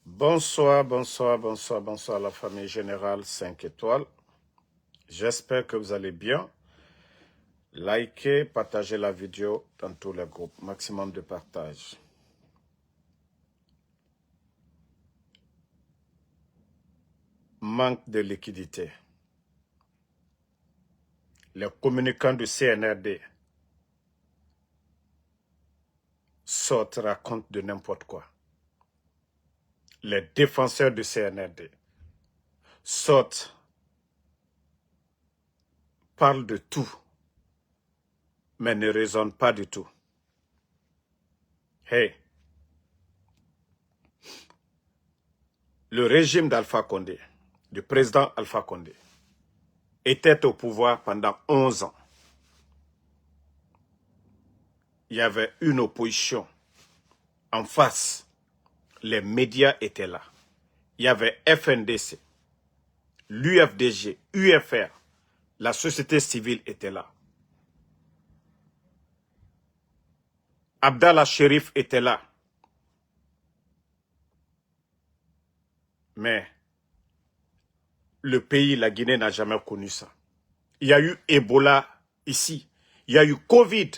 Bonsoir, bonsoir, bonsoir, bonsoir la famille générale 5 étoiles. J'espère que vous allez bien. Likez, partagez la vidéo dans tous les groupes. Maximum de partage. Manque de liquidité. Les communicants du CNRD sortent, racontent de n'importe quoi. Les défenseurs du CNRD sortent, parlent de tout, mais ne raisonnent pas du tout. Hey, le régime d'Alpha Condé, du président Alpha Condé, était au pouvoir pendant 11 ans. Il y avait une opposition en face. Les médias étaient là. Il y avait FNDC, l'UFDG, UFR, la société civile était là. Abdallah Sherif était là. Mais le pays, la Guinée, n'a jamais connu ça. Il y a eu Ebola ici. Il y a eu Covid.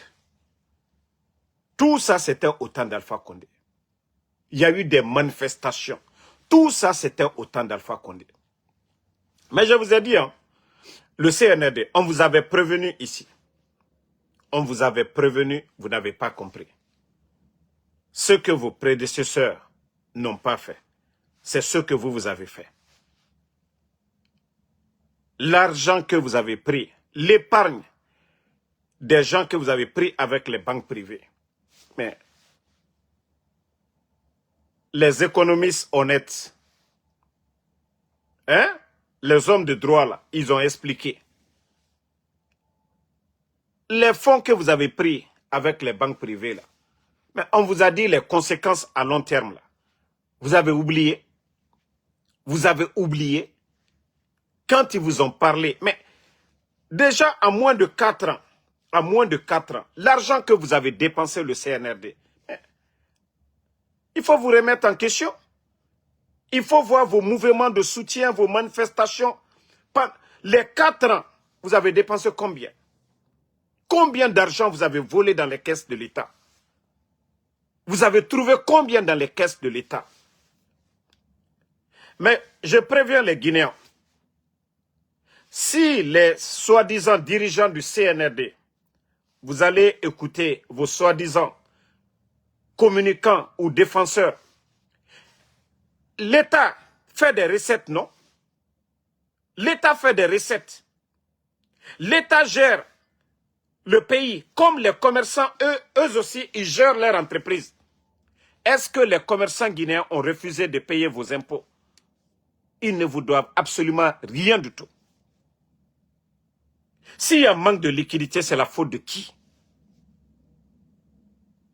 Tout ça, c'était au temps d'Alpha Condé. Il y a eu des manifestations. Tout ça, c'était au temps d'Alpha Condé. Mais je vous ai dit, hein, le CNRD, on vous avait prévenu ici. On vous avait prévenu, vous n'avez pas compris. Ce que vos prédécesseurs n'ont pas fait, c'est ce que vous avez fait. L'argent que vous avez pris, l'épargne des gens que vous avez pris avec les banques privées. Mais les économistes honnêtes, hein, les hommes de droit là, ils ont expliqué. Les fonds que vous avez pris avec les banques privées là, mais on vous a dit les conséquences à long terme là. Vous avez oublié. Vous avez oublié quand ils vous ont parlé. Mais déjà à moins de 4 ans, l'argent que vous avez dépensé le CNRD, il faut vous remettre en question. Il faut voir vos mouvements de soutien, vos manifestations. Les 4 ans, vous avez dépensé combien? Combien d'argent vous avez volé dans les caisses de l'État? Vous avez trouvé combien dans les caisses de l'État? Mais je préviens les Guinéens. Si les soi-disant dirigeants du CNRD, vous allez écouter vos soi-disant communicants ou défenseurs, l'État fait des recettes, non? L'État fait des recettes. L'État gère le pays comme les commerçants, eux aussi, ils gèrent leur entreprise. Est-ce que les commerçants guinéens ont refusé de payer vos impôts? Ils ne vous doivent absolument rien du tout. S'il y a un manque de liquidité, c'est la faute de qui?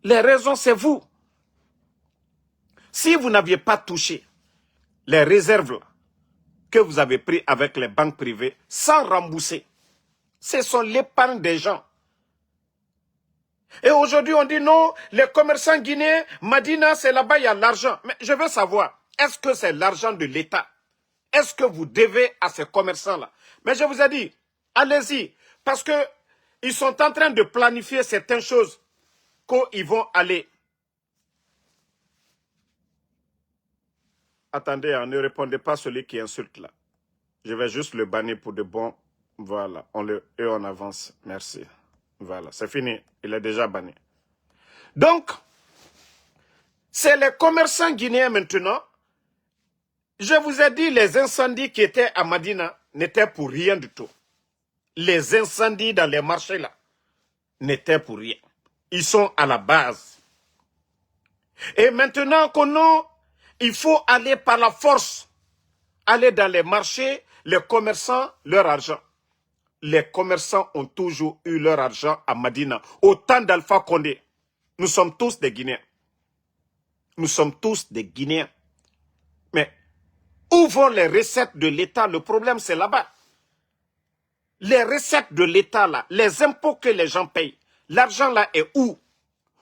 Les raisons, c'est vous. Si vous n'aviez pas touché les réserves que vous avez prises avec les banques privées sans rembourser, ce sont l'épargne des gens. Et aujourd'hui, on dit non, les commerçants guinéens, Madina, c'est là-bas, il y a l'argent. Mais je veux savoir, est-ce que c'est l'argent de l'État? Est-ce que vous devez à ces commerçants-là? Mais je vous ai dit, allez-y, parce que ils sont en train de planifier certaines choses qu'ils vont aller. Attendez, ne répondez pas à celui qui insulte là. Je vais juste le bannir pour de bon. Voilà, et on avance. Merci. Voilà, c'est fini. Il est déjà banni. Donc, c'est les commerçants guinéens maintenant. Je vous ai dit, les incendies qui étaient à Madina n'étaient pour rien du tout. Les incendies dans les marchés là n'étaient pour rien. Ils sont à la base. Et maintenant il faut aller par la force. Aller dans les marchés, les commerçants, leur argent. Les commerçants ont toujours eu leur argent à Madina. Au temps d'Alpha Condé. Nous sommes tous des Guinéens. Nous sommes tous des Guinéens. Mais où vont les recettes de l'État? Le problème, c'est là-bas. Les recettes de l'État, là, les impôts que les gens payent, l'argent là est où?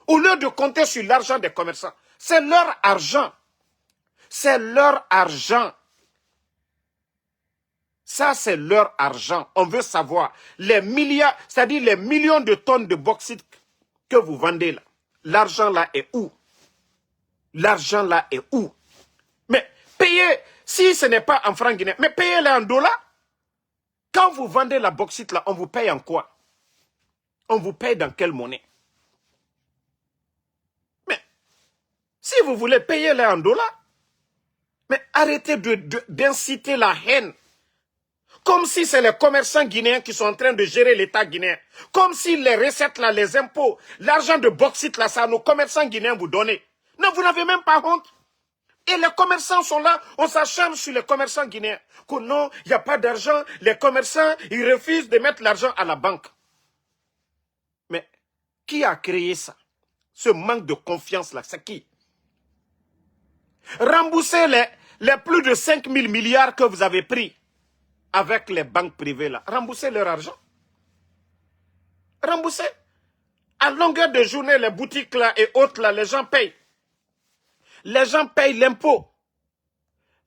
Au lieu de compter sur l'argent des commerçants, c'est leur argent. C'est leur argent. Ça, c'est leur argent. On veut savoir les milliards, c'est-à-dire les millions de tonnes de bauxite que vous vendez là. L'argent là est où? L'argent là est où? Mais payez, si ce n'est pas en francs guinéens, mais payez-les en dollars. Quand vous vendez la bauxite là, on vous paye en quoi? On vous paye dans quelle monnaie? Mais si vous voulez payer-les en dollars, mais arrêtez d'inciter la haine. Comme si c'est les commerçants guinéens qui sont en train de gérer l'État guinéen. Comme si les recettes là, les impôts, l'argent de bauxite là, ça nos commerçants guinéens vous donnent. Non, vous n'avez même pas honte. Et les commerçants sont là, on s'acharne sur les commerçants guinéens. Que non, il n'y a pas d'argent, les commerçants, ils refusent de mettre l'argent à la banque. Mais qui a créé ça? Ce manque de confiance là, c'est qui? Remboursez les plus de 5 000 milliards que vous avez pris avec les banques privées là. Remboursez leur argent. Remboursez. À longueur de journée, les boutiques là et autres là, les gens payent. Les gens payent l'impôt.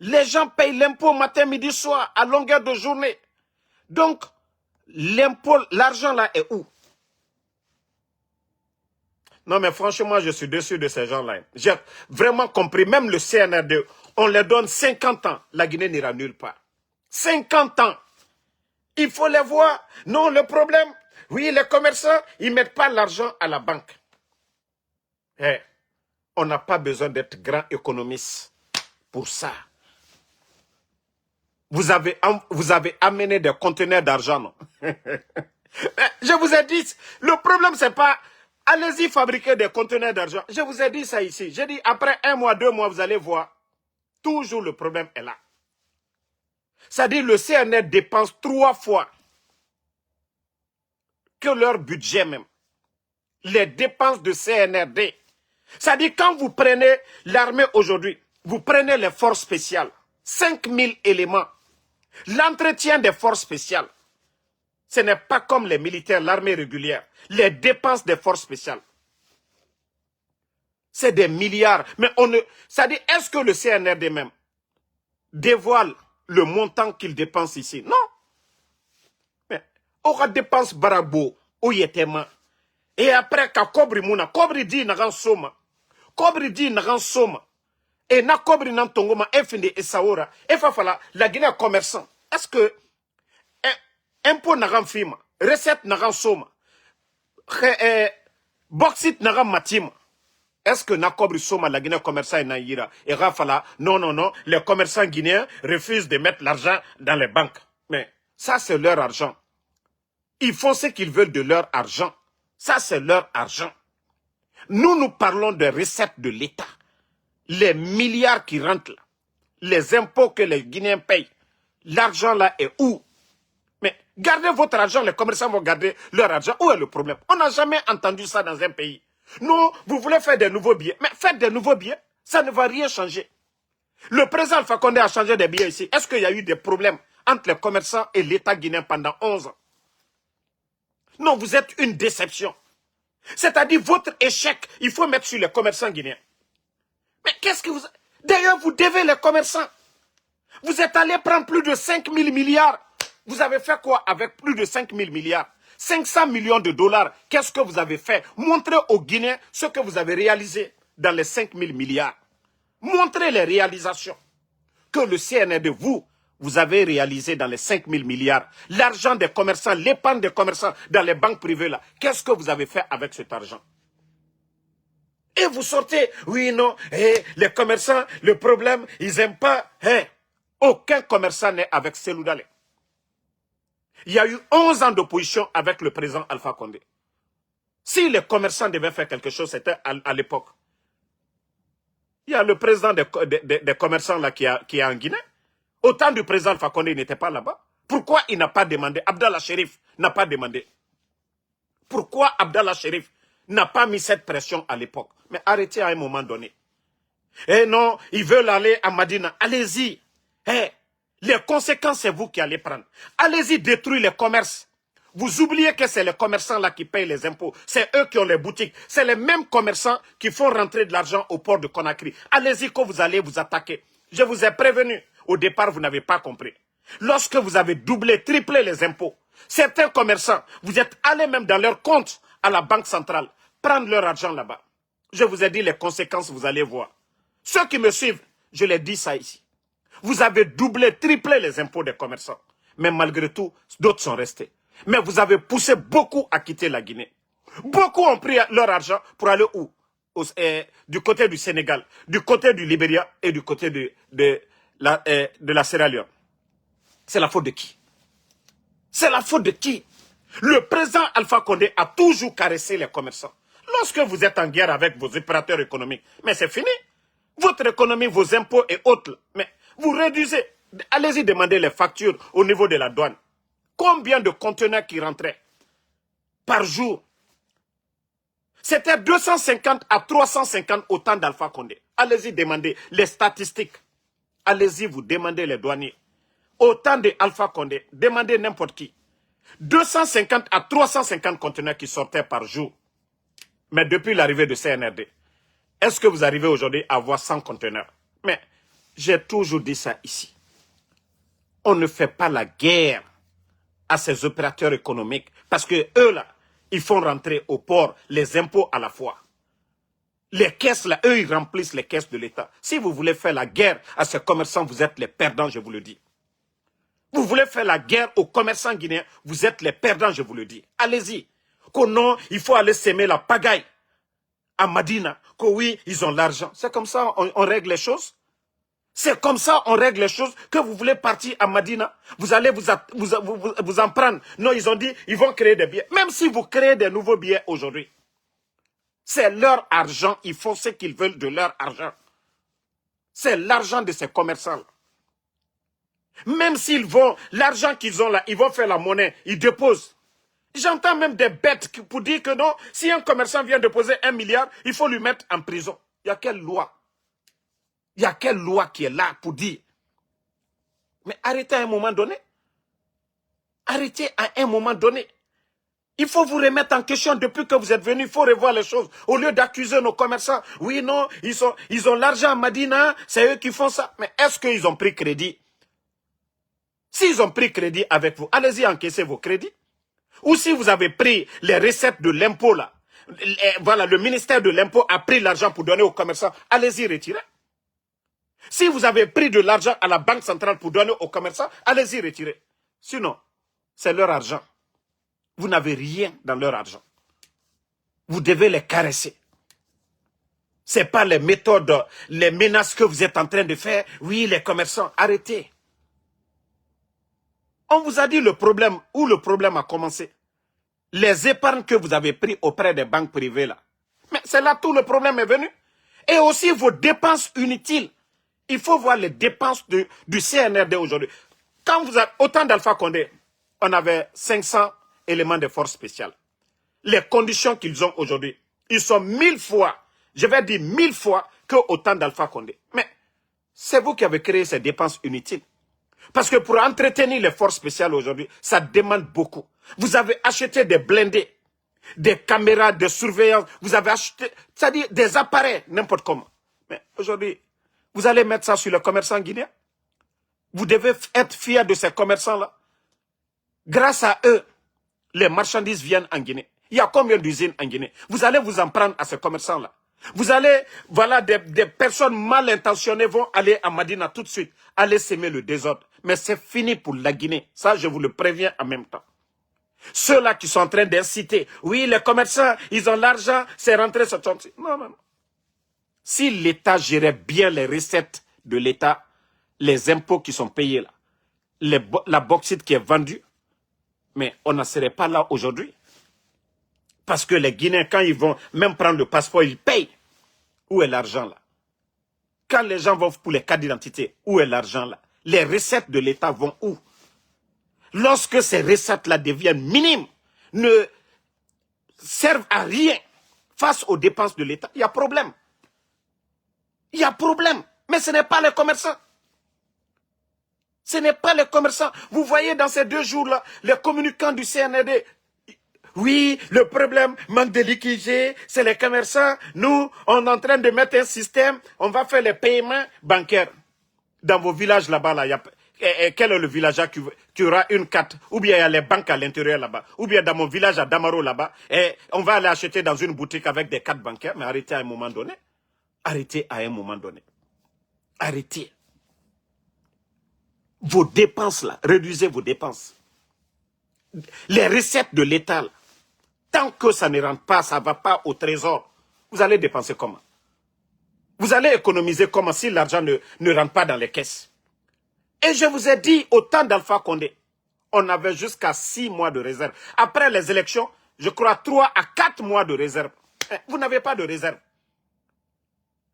Les gens payent l'impôt matin, midi, soir, à longueur de journée. Donc, l'impôt, l'argent là est où? Non, mais franchement, je suis déçu de ces gens-là. J'ai vraiment compris, même le CNRD, on leur donne 50 ans, la Guinée n'ira nulle part. 50 ans. Il faut les voir. Non, le problème, oui, les commerçants, ils ne mettent pas l'argent à la banque. Eh, on n'a pas besoin d'être grand économiste pour ça. Vous avez amené des conteneurs d'argent, non? Je vous ai dit, le problème, c'est pas, allez-y fabriquer des conteneurs d'argent. Je vous ai dit ça ici. J'ai dit, après 1 mois, 2 mois, vous allez voir, toujours le problème est là. C'est-à-dire, le CNR dépense 3 fois que leur budget même. Les dépenses de CNRD. C'est-à-dire, quand vous prenez l'armée aujourd'hui, vous prenez les forces spéciales, 5000 éléments. L'entretien des forces spéciales, ce n'est pas comme les militaires, l'armée régulière. Les dépenses des forces spéciales, c'est des milliards. Mais on ne... C'est-à-dire, est-ce que le CNRD même dévoile le montant qu'il dépense ici? Non. Mais on dépense barabo, oyetema. Et après, quand Kobri Mouna, Kobri dit nagan soma. Kobri dit nagan soma. Et na Kobri nan tongoma, efinde et saora. Et fafala, la Guinée commerçant. Est-ce que impôt nagan fima, recette nagan soma, bauxite nagan matima? Est-ce que na Kobri soma, la Guinée commerçant et naïra? Et rafala, non, non, non, les commerçants guinéens refusent de mettre l'argent dans les banques. Mais ça, c'est leur argent. Ils font ce qu'ils veulent de leur argent. Ça, c'est leur argent. Nous parlons des recettes de l'État. Les milliards qui rentrent là. Les impôts que les Guinéens payent. L'argent là est où? Mais gardez votre argent, les commerçants vont garder leur argent. Où est le problème? On n'a jamais entendu ça dans un pays. Non, vous voulez faire des nouveaux billets. Mais faites des nouveaux billets, ça ne va rien changer. Le président Alpha Condé a changé des billets ici. Est-ce qu'il y a eu des problèmes entre les commerçants et l'État guinéen pendant 11 ans? Non, vous êtes une déception. C'est-à-dire, votre échec, il faut mettre sur les commerçants guinéens. Mais qu'est-ce que vous... D'ailleurs, vous devez les commerçants. Vous êtes allé prendre plus de 5 000 milliards. Vous avez fait quoi avec plus de 5 000 milliards? 500 millions de dollars. Qu'est-ce que vous avez fait? Montrez aux Guinéens ce que vous avez réalisé dans les 5 000 milliards. Montrez les réalisations que le CNRD, vous avez réalisé dans les 5 000 milliards. L'argent des commerçants, l'épargne des commerçants dans les banques privées là. Qu'est-ce que vous avez fait avec cet argent? Et vous sortez, oui, non, les commerçants, le problème, ils n'aiment pas. Aucun commerçant n'est avec Cellou Dalein. Il y a eu 11 ans d'opposition avec le président Alpha Condé. Si les commerçants devaient faire quelque chose, c'était à l'époque. Il y a le président des commerçants là qui est en Guinée. Au temps du président Alpha Condé, il n'était pas là-bas. Pourquoi il n'a pas demandé? Abdallah Chérif n'a pas demandé. Pourquoi Abdallah Chérif n'a pas mis cette pression à l'époque? Mais arrêtez à un moment donné. Eh non, ils veulent aller à Madina. Allez-y. Les conséquences, c'est vous qui allez prendre. Allez-y détruire les commerces. Vous oubliez que c'est les commerçants là qui payent les impôts. C'est eux qui ont les boutiques. C'est les mêmes commerçants qui font rentrer de l'argent au port de Conakry. Allez-y quand vous allez vous attaquer. Je vous ai prévenu. Au départ, vous n'avez pas compris. Lorsque vous avez doublé, triplé les impôts, certains commerçants, vous êtes allés même dans leur compte à la banque centrale, prendre leur argent là-bas. Je vous ai dit les conséquences, vous allez voir. Ceux qui me suivent, je les dis ça ici. Vous avez doublé, triplé les impôts des commerçants. Mais malgré tout, d'autres sont restés. Mais vous avez poussé beaucoup à quitter la Guinée. Beaucoup ont pris leur argent pour aller où? Du côté du Sénégal, du côté du Libéria et du côté de la Sierra Leone. C'est la faute de qui? C'est la faute de qui? Le président Alpha Condé a toujours caressé les commerçants. Lorsque vous êtes en guerre avec vos opérateurs économiques, mais c'est fini. Votre économie, vos impôts et autres, mais vous réduisez. Allez-y demander les factures au niveau de la douane. Combien de conteneurs qui rentraient par jour? C'était 250 à 350 au temps d'Alpha Condé. Allez-y demander les statistiques. Allez-y vous demandez les douaniers. Au temps d'Alpha Condé, demandez n'importe qui. 250 à 350 conteneurs qui sortaient par jour. Mais depuis l'arrivée de CNRD, est-ce que vous arrivez aujourd'hui à avoir 100 conteneurs? Mais j'ai toujours dit ça ici. On ne fait pas la guerre à ces opérateurs économiques parce que eux là, ils font rentrer au port les impôts à la fois. Les caisses là, eux ils remplissent les caisses de l'État. Si vous voulez faire la guerre à ces commerçants, vous êtes les perdants, je vous le dis. Vous voulez faire la guerre aux commerçants guinéens, vous êtes les perdants, je vous le dis. Allez-y. Que non, il faut aller s'aimer la pagaille à Madina. Que oui, ils ont l'argent. C'est comme ça on règle les choses. C'est comme ça on règle les choses. Que vous voulez partir à Madina, vous allez vous en prendre. Non, ils ont dit, ils vont créer des billets. Même si vous créez des nouveaux billets aujourd'hui, c'est leur argent. Ils font ce qu'ils veulent de leur argent. C'est l'argent de ces commerçants-là. Même s'ils vont, l'argent qu'ils ont là, ils vont faire la monnaie, ils déposent. J'entends même des bêtes pour dire que non, si un commerçant vient déposer 1 milliard, il faut lui mettre en prison. Il y a quelle loi? Il y a quelle loi qui est là pour dire? Mais arrêtez à un moment donné. Arrêtez à un moment donné. Il faut vous remettre en question depuis que vous êtes venu. Il faut revoir les choses. Au lieu d'accuser nos commerçants. Oui, non, ils ont l'argent à Madina, c'est eux qui font ça. Mais est-ce qu'ils ont pris crédit? S'ils ont pris crédit avec vous, allez-y encaisser vos crédits. Ou si vous avez pris les recettes de l'impôt là, voilà, le ministère de l'impôt a pris l'argent pour donner aux commerçants, allez-y retirer. Si vous avez pris de l'argent à la banque centrale pour donner aux commerçants, allez-y retirer. Sinon, c'est leur argent. Vous n'avez rien dans leur argent. Vous devez les caresser. Ce n'est pas les méthodes, les menaces que vous êtes en train de faire. Oui, les commerçants, arrêtez. On vous a dit le problème, où le problème a commencé. Les épargnes que vous avez prises auprès des banques privées là. Mais c'est là tout le problème est venu. Et aussi vos dépenses inutiles. Il faut voir les dépenses du CNRD aujourd'hui. Quand vous avez autant d'Alpha Condé, on avait 500 éléments de force spéciale. Les conditions qu'ils ont aujourd'hui, ils sont 1000 fois, je vais dire 1000 fois que autant d'Alpha Condé. Mais c'est vous qui avez créé ces dépenses inutiles. Parce que pour entretenir les forces spéciales aujourd'hui, ça demande beaucoup. Vous avez acheté des blindés, des caméras de surveillance, vous avez acheté, c'est-à-dire des appareils, n'importe comment. Mais aujourd'hui, vous allez mettre ça sur les commerçants guinéens. Vous devez être fiers de ces commerçants-là. Grâce à eux, les marchandises viennent en Guinée. Il y a combien d'usines en Guinée? Vous allez vous en prendre à ces commerçants-là. Vous allez, voilà, des personnes mal intentionnées vont aller à Madina tout de suite, aller s'aimer le désordre. Mais c'est fini pour la Guinée. Ça, je vous le préviens en même temps. Ceux-là qui sont en train d'inciter, oui, les commerçants, ils ont l'argent, c'est rentré sur ton... Non, non, non. Si l'État gérait bien les recettes de l'État, les impôts qui sont payés là, la bauxite qui est vendue, mais on n'en serait pas là aujourd'hui. Parce que les Guinéens, quand ils vont même prendre le passeport, ils payent. Où est l'argent là? Quand les gens vont pour les cartes d'identité, où est l'argent là? Les recettes de l'État vont où? Lorsque ces recettes-là deviennent minimes, ne servent à rien face aux dépenses de l'État, il y a problème. Il y a problème. Mais ce n'est pas les commerçants. Ce n'est pas les commerçants. Vous voyez dans ces 2 jours-là, les communicants du CNRD, oui, le problème, manque de liquidité, c'est les commerçants. Nous, on est en train de mettre un système, on va faire les paiements bancaires. dans vos villages là-bas, quel est le villageois qui aura une carte? Ou bien il y a les banques à l'intérieur là-bas. Ou bien dans mon village à Damaro là-bas, et on va aller acheter dans une boutique avec des cartes bancaires. Mais arrêtez à un moment donné. Arrêtez à un moment donné. Arrêtez. Vos dépenses là, réduisez vos dépenses. Les recettes de l'État, tant que ça ne rentre pas, ça ne va pas au trésor, vous allez dépenser comment? Vous allez économiser comment si l'argent ne rentre pas dans les caisses? Et je vous ai dit, au temps d'Alpha Condé, on avait jusqu'à 6 mois de réserve. Après les élections, je crois 3 à 4 mois de réserve. Vous n'avez pas de réserve.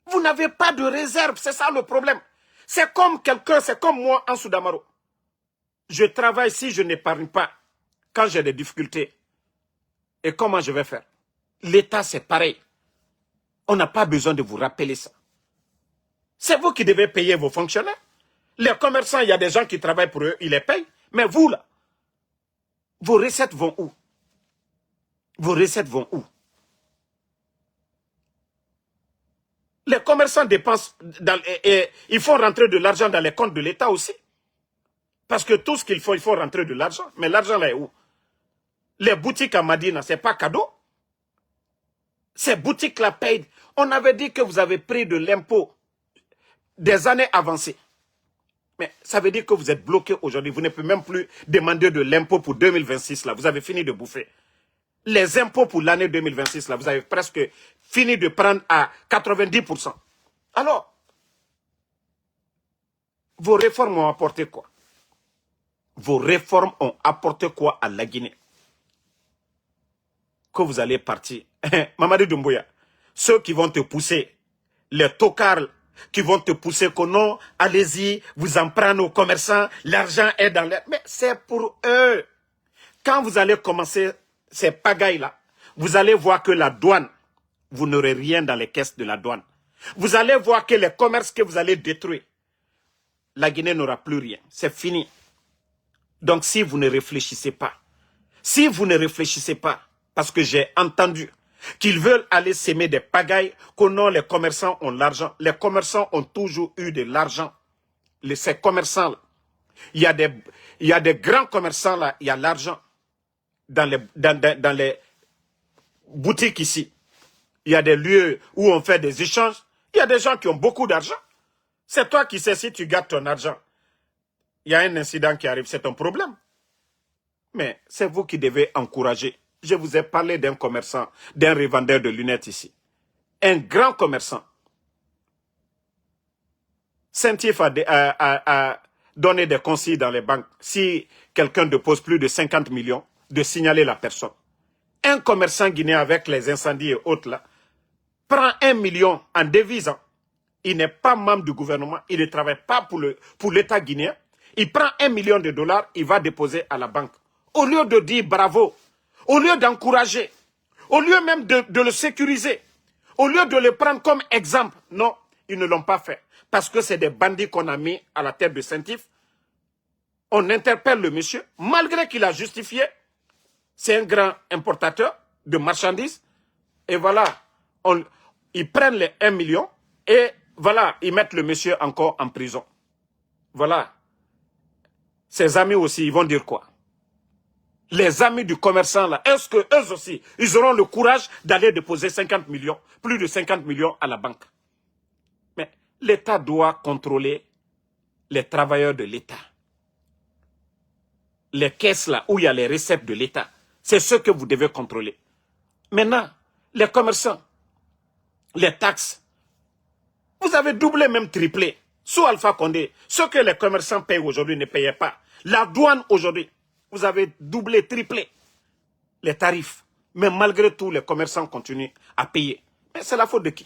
Vous n'avez pas de réserve, c'est ça le problème. C'est comme quelqu'un, c'est comme moi en Soudamaro. Je travaille si je n'épargne pas quand j'ai des difficultés. Et comment je vais faire? L'État, c'est pareil. On n'a pas besoin de vous rappeler ça. C'est vous qui devez payer vos fonctionnaires. Les commerçants, il y a des gens qui travaillent pour eux, ils les payent. Mais vous, là, vos recettes vont où? Vos recettes vont où? Les commerçants dépensent, et ils font rentrer de l'argent dans les comptes de l'État aussi. Parce que tout ce qu'il faut, il faut rentrer de l'argent. Mais l'argent là est où? Les boutiques à Madina, ce n'est pas cadeau. Ces boutiques-là payent. On avait dit que vous avez pris de l'impôt des années avancées. Mais ça veut dire que vous êtes bloqué aujourd'hui. Vous ne pouvez même plus demander de l'impôt pour 2026. Là. Vous avez fini de bouffer. Les impôts pour l'année 2026, là, vous avez presque fini de prendre à 90%. Alors, vos réformes ont apporté quoi? Vos réformes ont apporté quoi à la Guinée? Que vous allez partir. Mamadi Doumbouya, ceux qui vont te pousser, les tocards qui vont te pousser que non, allez-y, vous en prenez aux commerçants, l'argent est dans les... Mais c'est pour eux. Quand vous allez commencer ces pagailles-là, vous allez voir que la douane, vous n'aurez rien dans les caisses de la douane. Vous allez voir que les commerces que vous allez détruire, la Guinée n'aura plus rien. C'est fini. Donc si vous ne réfléchissez pas, parce que j'ai entendu qu'ils veulent aller s'aimer des pagailles, que non, les commerçants ont l'argent. Les commerçants ont toujours eu de l'argent. Ces commerçants-là, il y a des grands commerçants là, il y a l'argent. Dans les boutiques ici, il y a des lieux où on fait des échanges. Il y a des gens qui ont beaucoup d'argent. C'est toi qui sais si tu gardes ton argent. Il y a un incident qui arrive, c'est ton problème. Mais c'est vous qui devez encourager. Je vous ai parlé d'un commerçant, d'un revendeur de lunettes ici. Un grand commerçant. Saint-Yves a donné des consignes dans les banques. Si quelqu'un dépose plus de 50 millions, de signaler la personne. Un commerçant guinéen avec les incendies et autres là, prend 1 million en devisant. Il n'est pas membre du gouvernement, il ne travaille pas pour l'État guinéen. Il prend 1 million de dollars, il va déposer à la banque. Au lieu de dire bravo, au lieu d'encourager, au lieu même de le sécuriser, au lieu de le prendre comme exemple, non, ils ne l'ont pas fait. Parce que c'est des bandits qu'on a mis à la tête de Saint-Yves. On interpelle le monsieur, malgré qu'il a justifié. C'est un grand importateur de marchandises. Et voilà, ils prennent les 1 million et voilà, ils mettent le monsieur encore en prison. Voilà. Ses amis aussi, ils vont dire quoi? Les amis du commerçant là, est-ce qu'eux aussi, ils auront le courage d'aller déposer 50 millions, plus de 50 millions à la banque? Mais l'État doit contrôler les travailleurs de l'État. Les caisses là, où il y a les recettes de l'État. C'est ce que vous devez contrôler. Maintenant, les commerçants, les taxes, vous avez doublé, même triplé. Sous Alpha Condé, ce que les commerçants payent aujourd'hui ne payaient pas. La douane aujourd'hui, vous avez doublé, triplé les tarifs. Mais malgré tout, les commerçants continuent à payer. Mais c'est la faute de qui?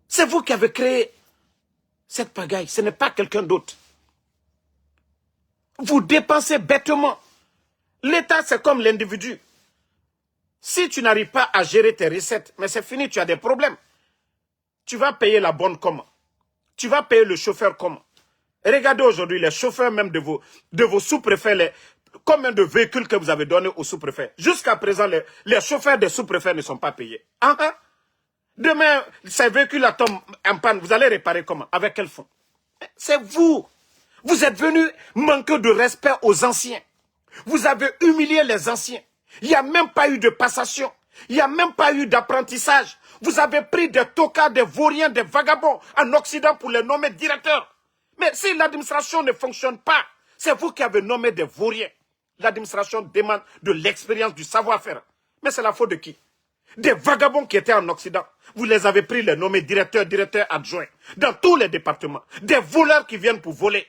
C'est vous qui avez créé cette pagaille. Ce n'est pas quelqu'un d'autre. Vous dépensez bêtement. L'État, c'est comme l'individu. Si tu n'arrives pas à gérer tes recettes, mais c'est fini, tu as des problèmes. Tu vas payer la bonne comment? Tu vas payer le chauffeur comment? Regardez aujourd'hui les chauffeurs même de vos sous-préfets, combien de véhicules que vous avez donnés aux sous-préfets. Jusqu'à présent, les chauffeurs des sous-préfets ne sont pas payés. Demain, ces véhicules-là tombent en panne. Vous allez réparer comment? Avec quel fonds? C'est vous. Vous êtes venus manquer de respect aux anciens. Vous avez humilié les anciens. Il n'y a même pas eu de passation. Il n'y a même pas eu d'apprentissage. Vous avez pris des tocards, des vauriens, des vagabonds en Occident pour les nommer directeurs. Mais si l'administration ne fonctionne pas, c'est vous qui avez nommé des vauriens. L'administration demande de l'expérience, du savoir-faire. Mais c'est la faute de qui? Des vagabonds qui étaient en Occident. Vous les avez pris, les nommés directeurs, directeurs adjoints, dans tous les départements. Des voleurs qui viennent pour voler.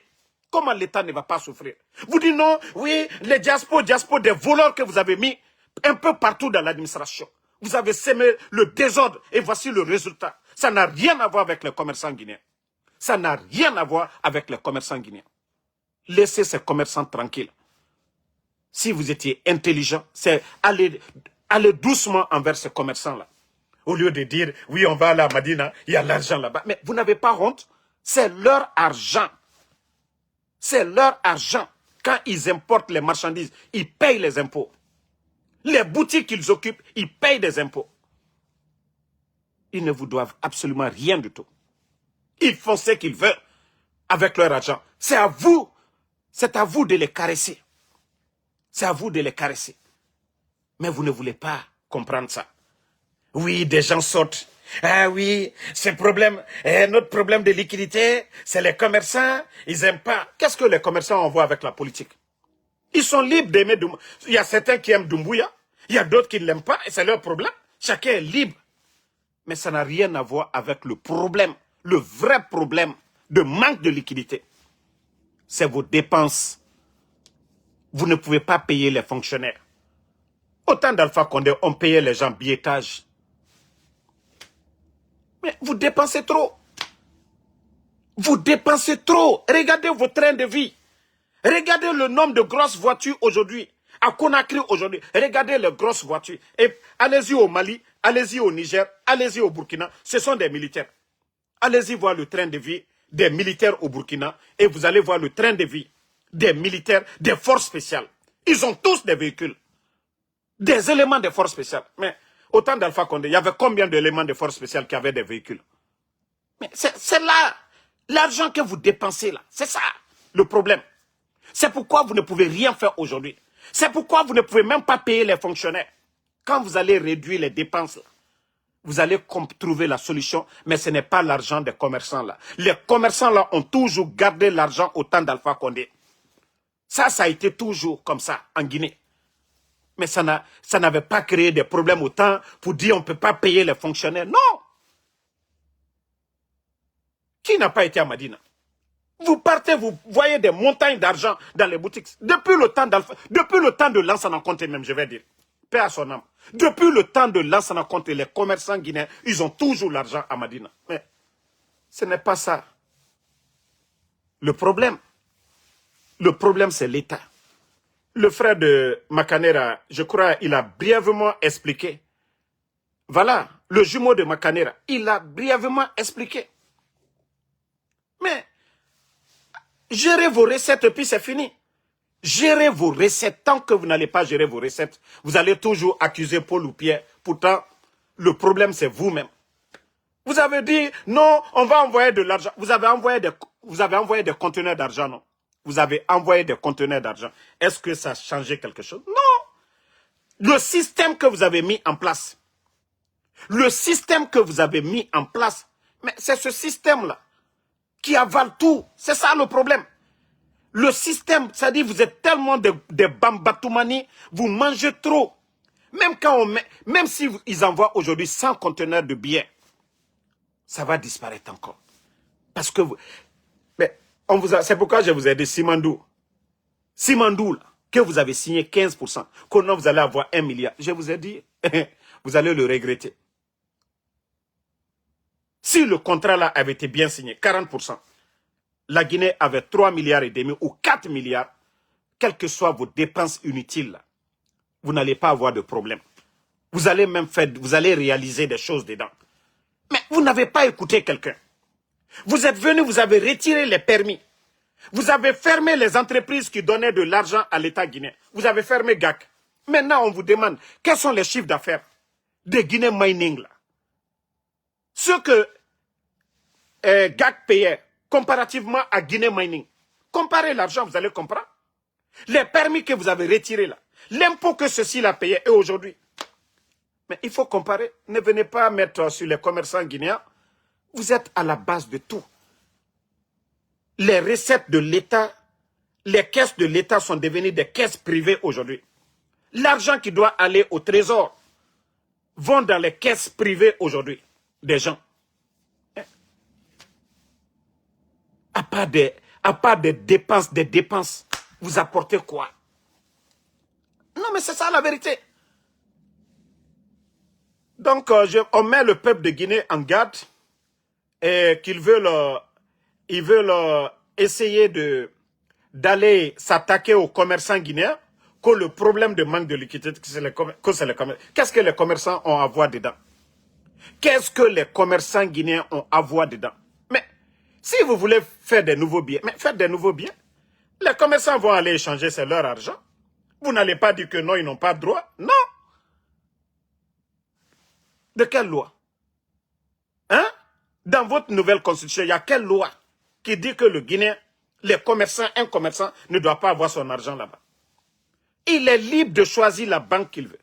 Comment l'État ne va pas souffrir? Vous dites non, oui, les diaspos, des voleurs que vous avez mis un peu partout dans l'administration. Vous avez sémé le désordre et voici le résultat. Ça n'a rien à voir avec les commerçants guinéens. Ça n'a rien à voir avec les commerçants guinéens. Laissez ces commerçants tranquilles. Si vous étiez intelligent, c'est aller doucement envers ces commerçants-là. Au lieu de dire, oui, on va à la Madina, il y a l'argent là-bas. Mais vous n'avez pas honte. C'est leur argent. C'est leur argent. Quand ils importent les marchandises, ils payent les impôts. Les boutiques qu'ils occupent, ils payent des impôts. Ils ne vous doivent absolument rien du tout. Ils font ce qu'ils veulent avec leur argent. C'est à vous de les caresser. C'est à vous de les caresser. Mais vous ne voulez pas comprendre ça. Oui, des gens sortent. Ah oui, notre problème de liquidité, c'est les commerçants, ils n'aiment pas. Qu'est-ce que les commerçants envoient avec la politique? Ils sont libres d'aimer Doumbouya. Il y a certains qui aiment Doumbouya, il y a d'autres qui ne l'aiment pas, et c'est leur problème. Chacun est libre. Mais ça n'a rien à voir avec le problème, le vrai problème de manque de liquidité. C'est vos dépenses. Vous ne pouvez pas payer les fonctionnaires. Autant d'Alpha Condé, on payait les gens billetage. Mais vous dépensez trop. Vous dépensez trop. Regardez vos trains de vie. Regardez le nombre de grosses voitures aujourd'hui. À Conakry aujourd'hui. Regardez les grosses voitures. Et allez-y au Mali, allez-y au Niger, allez-y au Burkina. Ce sont des militaires. Allez-y voir le train de vie des militaires au Burkina. Et vous allez voir le train de vie des militaires, des forces spéciales. Ils ont tous des véhicules. Des éléments de forces spéciales. Mais au temps d'Alpha Condé, il y avait combien d'éléments de forces spéciales qui avaient des véhicules? Mais c'est là, l'argent que vous dépensez là. C'est ça, le problème. C'est pourquoi vous ne pouvez rien faire aujourd'hui. C'est pourquoi vous ne pouvez même pas payer les fonctionnaires. Quand vous allez réduire les dépenses, là, vous allez trouver la solution, mais ce n'est pas l'argent des commerçants là. Les commerçants là ont toujours gardé l'argent au temps d'Alpha Condé. Ça a été toujours comme ça en Guinée. Mais ça n'avait pas créé des problèmes autant pour dire on ne peut pas payer les fonctionnaires. Non. Qui n'a pas été à Madina? Vous partez, vous voyez des montagnes d'argent dans les boutiques. Depuis le temps de Lansana Conté même, je vais dire. Paix à son âme. Depuis le temps de Lansana Conté, les commerçants guinéens, ils ont toujours l'argent à Madina. Mais ce n'est pas ça. Le problème, c'est l'État. Le frère de Makanera, je crois, il a brièvement expliqué. Voilà, le jumeau de Makanera, il a brièvement expliqué. Mais, gérez vos recettes et puis c'est fini. Gérez vos recettes. Tant que vous n'allez pas gérer vos recettes, vous allez toujours accuser Paul ou Pierre. Pourtant, le problème c'est vous-même. Vous avez dit, non, on va envoyer de l'argent. Vous avez envoyé des conteneurs d'argent, non? Vous avez envoyé des conteneurs d'argent. Est-ce que ça a changé quelque chose? Non. Le système que vous avez mis en place. Le système que vous avez mis en place. Mais c'est ce système-là qui avale tout. C'est ça le problème. Le système, c'est-à-dire vous êtes tellement des bambatoumani, vous mangez trop. Même si ils envoient aujourd'hui 100 conteneurs de billets, ça va disparaître encore. Parce que c'est pourquoi je vous ai dit Simandou. Simandou, là, que vous avez signé 15%, qu'on vous allez avoir 1 milliard. Je vous ai dit, vous allez le regretter. Si le contrat là avait été bien signé, 40%, la Guinée avait 3 milliards et demi ou 4 milliards, quelles que soient vos dépenses inutiles, là, vous n'allez pas avoir de problème. Vous allez réaliser des choses dedans. Mais vous n'avez pas écouté quelqu'un. Vous êtes venu, vous avez retiré les permis. Vous avez fermé les entreprises qui donnaient de l'argent à l'État guinéen. Vous avez fermé GAC. Maintenant, on vous demande, quels sont les chiffres d'affaires de Guinée Mining là? Ce que GAC payait comparativement à Guinée Mining. Comparez l'argent, vous allez comprendre. Les permis que vous avez retirés là, l'impôt que ceci a payé et aujourd'hui. Mais il faut comparer. Ne venez pas mettre sur les commerçants guinéens. Vous êtes à la base de tout. Les recettes de l'État, les caisses de l'État sont devenues des caisses privées aujourd'hui. L'argent qui doit aller au trésor vont dans les caisses privées aujourd'hui des gens. À part des dépenses, vous apportez quoi? Non, mais c'est ça la vérité. Donc, on met le peuple de Guinée en garde et qu'ils veulent, essayer d'aller s'attaquer aux commerçants guinéens, que le problème de manque de liquidité, que c'est les commerçants. Qu'est-ce que les commerçants ont à voir dedans? Qu'est-ce que les commerçants guinéens ont à voir dedans? Mais si vous voulez faire des nouveaux biens, mais faites des nouveaux biens. Les commerçants vont aller échanger, c'est leur argent. Vous n'allez pas dire que non, ils n'ont pas de droit. Non. De quelle loi? Hein? Dans votre nouvelle constitution, il y a quelle loi qui dit que le Guinéen, les commerçants, un commerçant ne doit pas avoir son argent là-bas? Il est libre de choisir la banque qu'il veut.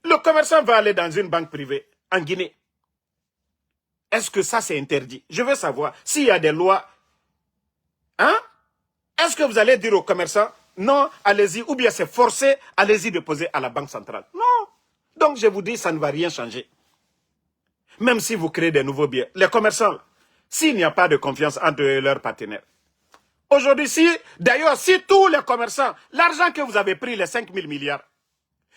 Le commerçant va aller dans une banque privée en Guinée. Est-ce que ça c'est interdit? Je veux savoir s'il y a des lois. Hein? Est-ce que vous allez dire aux commerçants, non, allez-y, ou bien c'est forcé, allez-y déposer à la banque centrale? Non. Donc je vous dis, ça ne va rien changer. Même si vous créez des nouveaux biens. Les commerçants, s'il n'y a pas de confiance entre eux et leurs partenaires. Aujourd'hui, d'ailleurs, si tous les commerçants, l'argent que vous avez pris, les 5 000 milliards,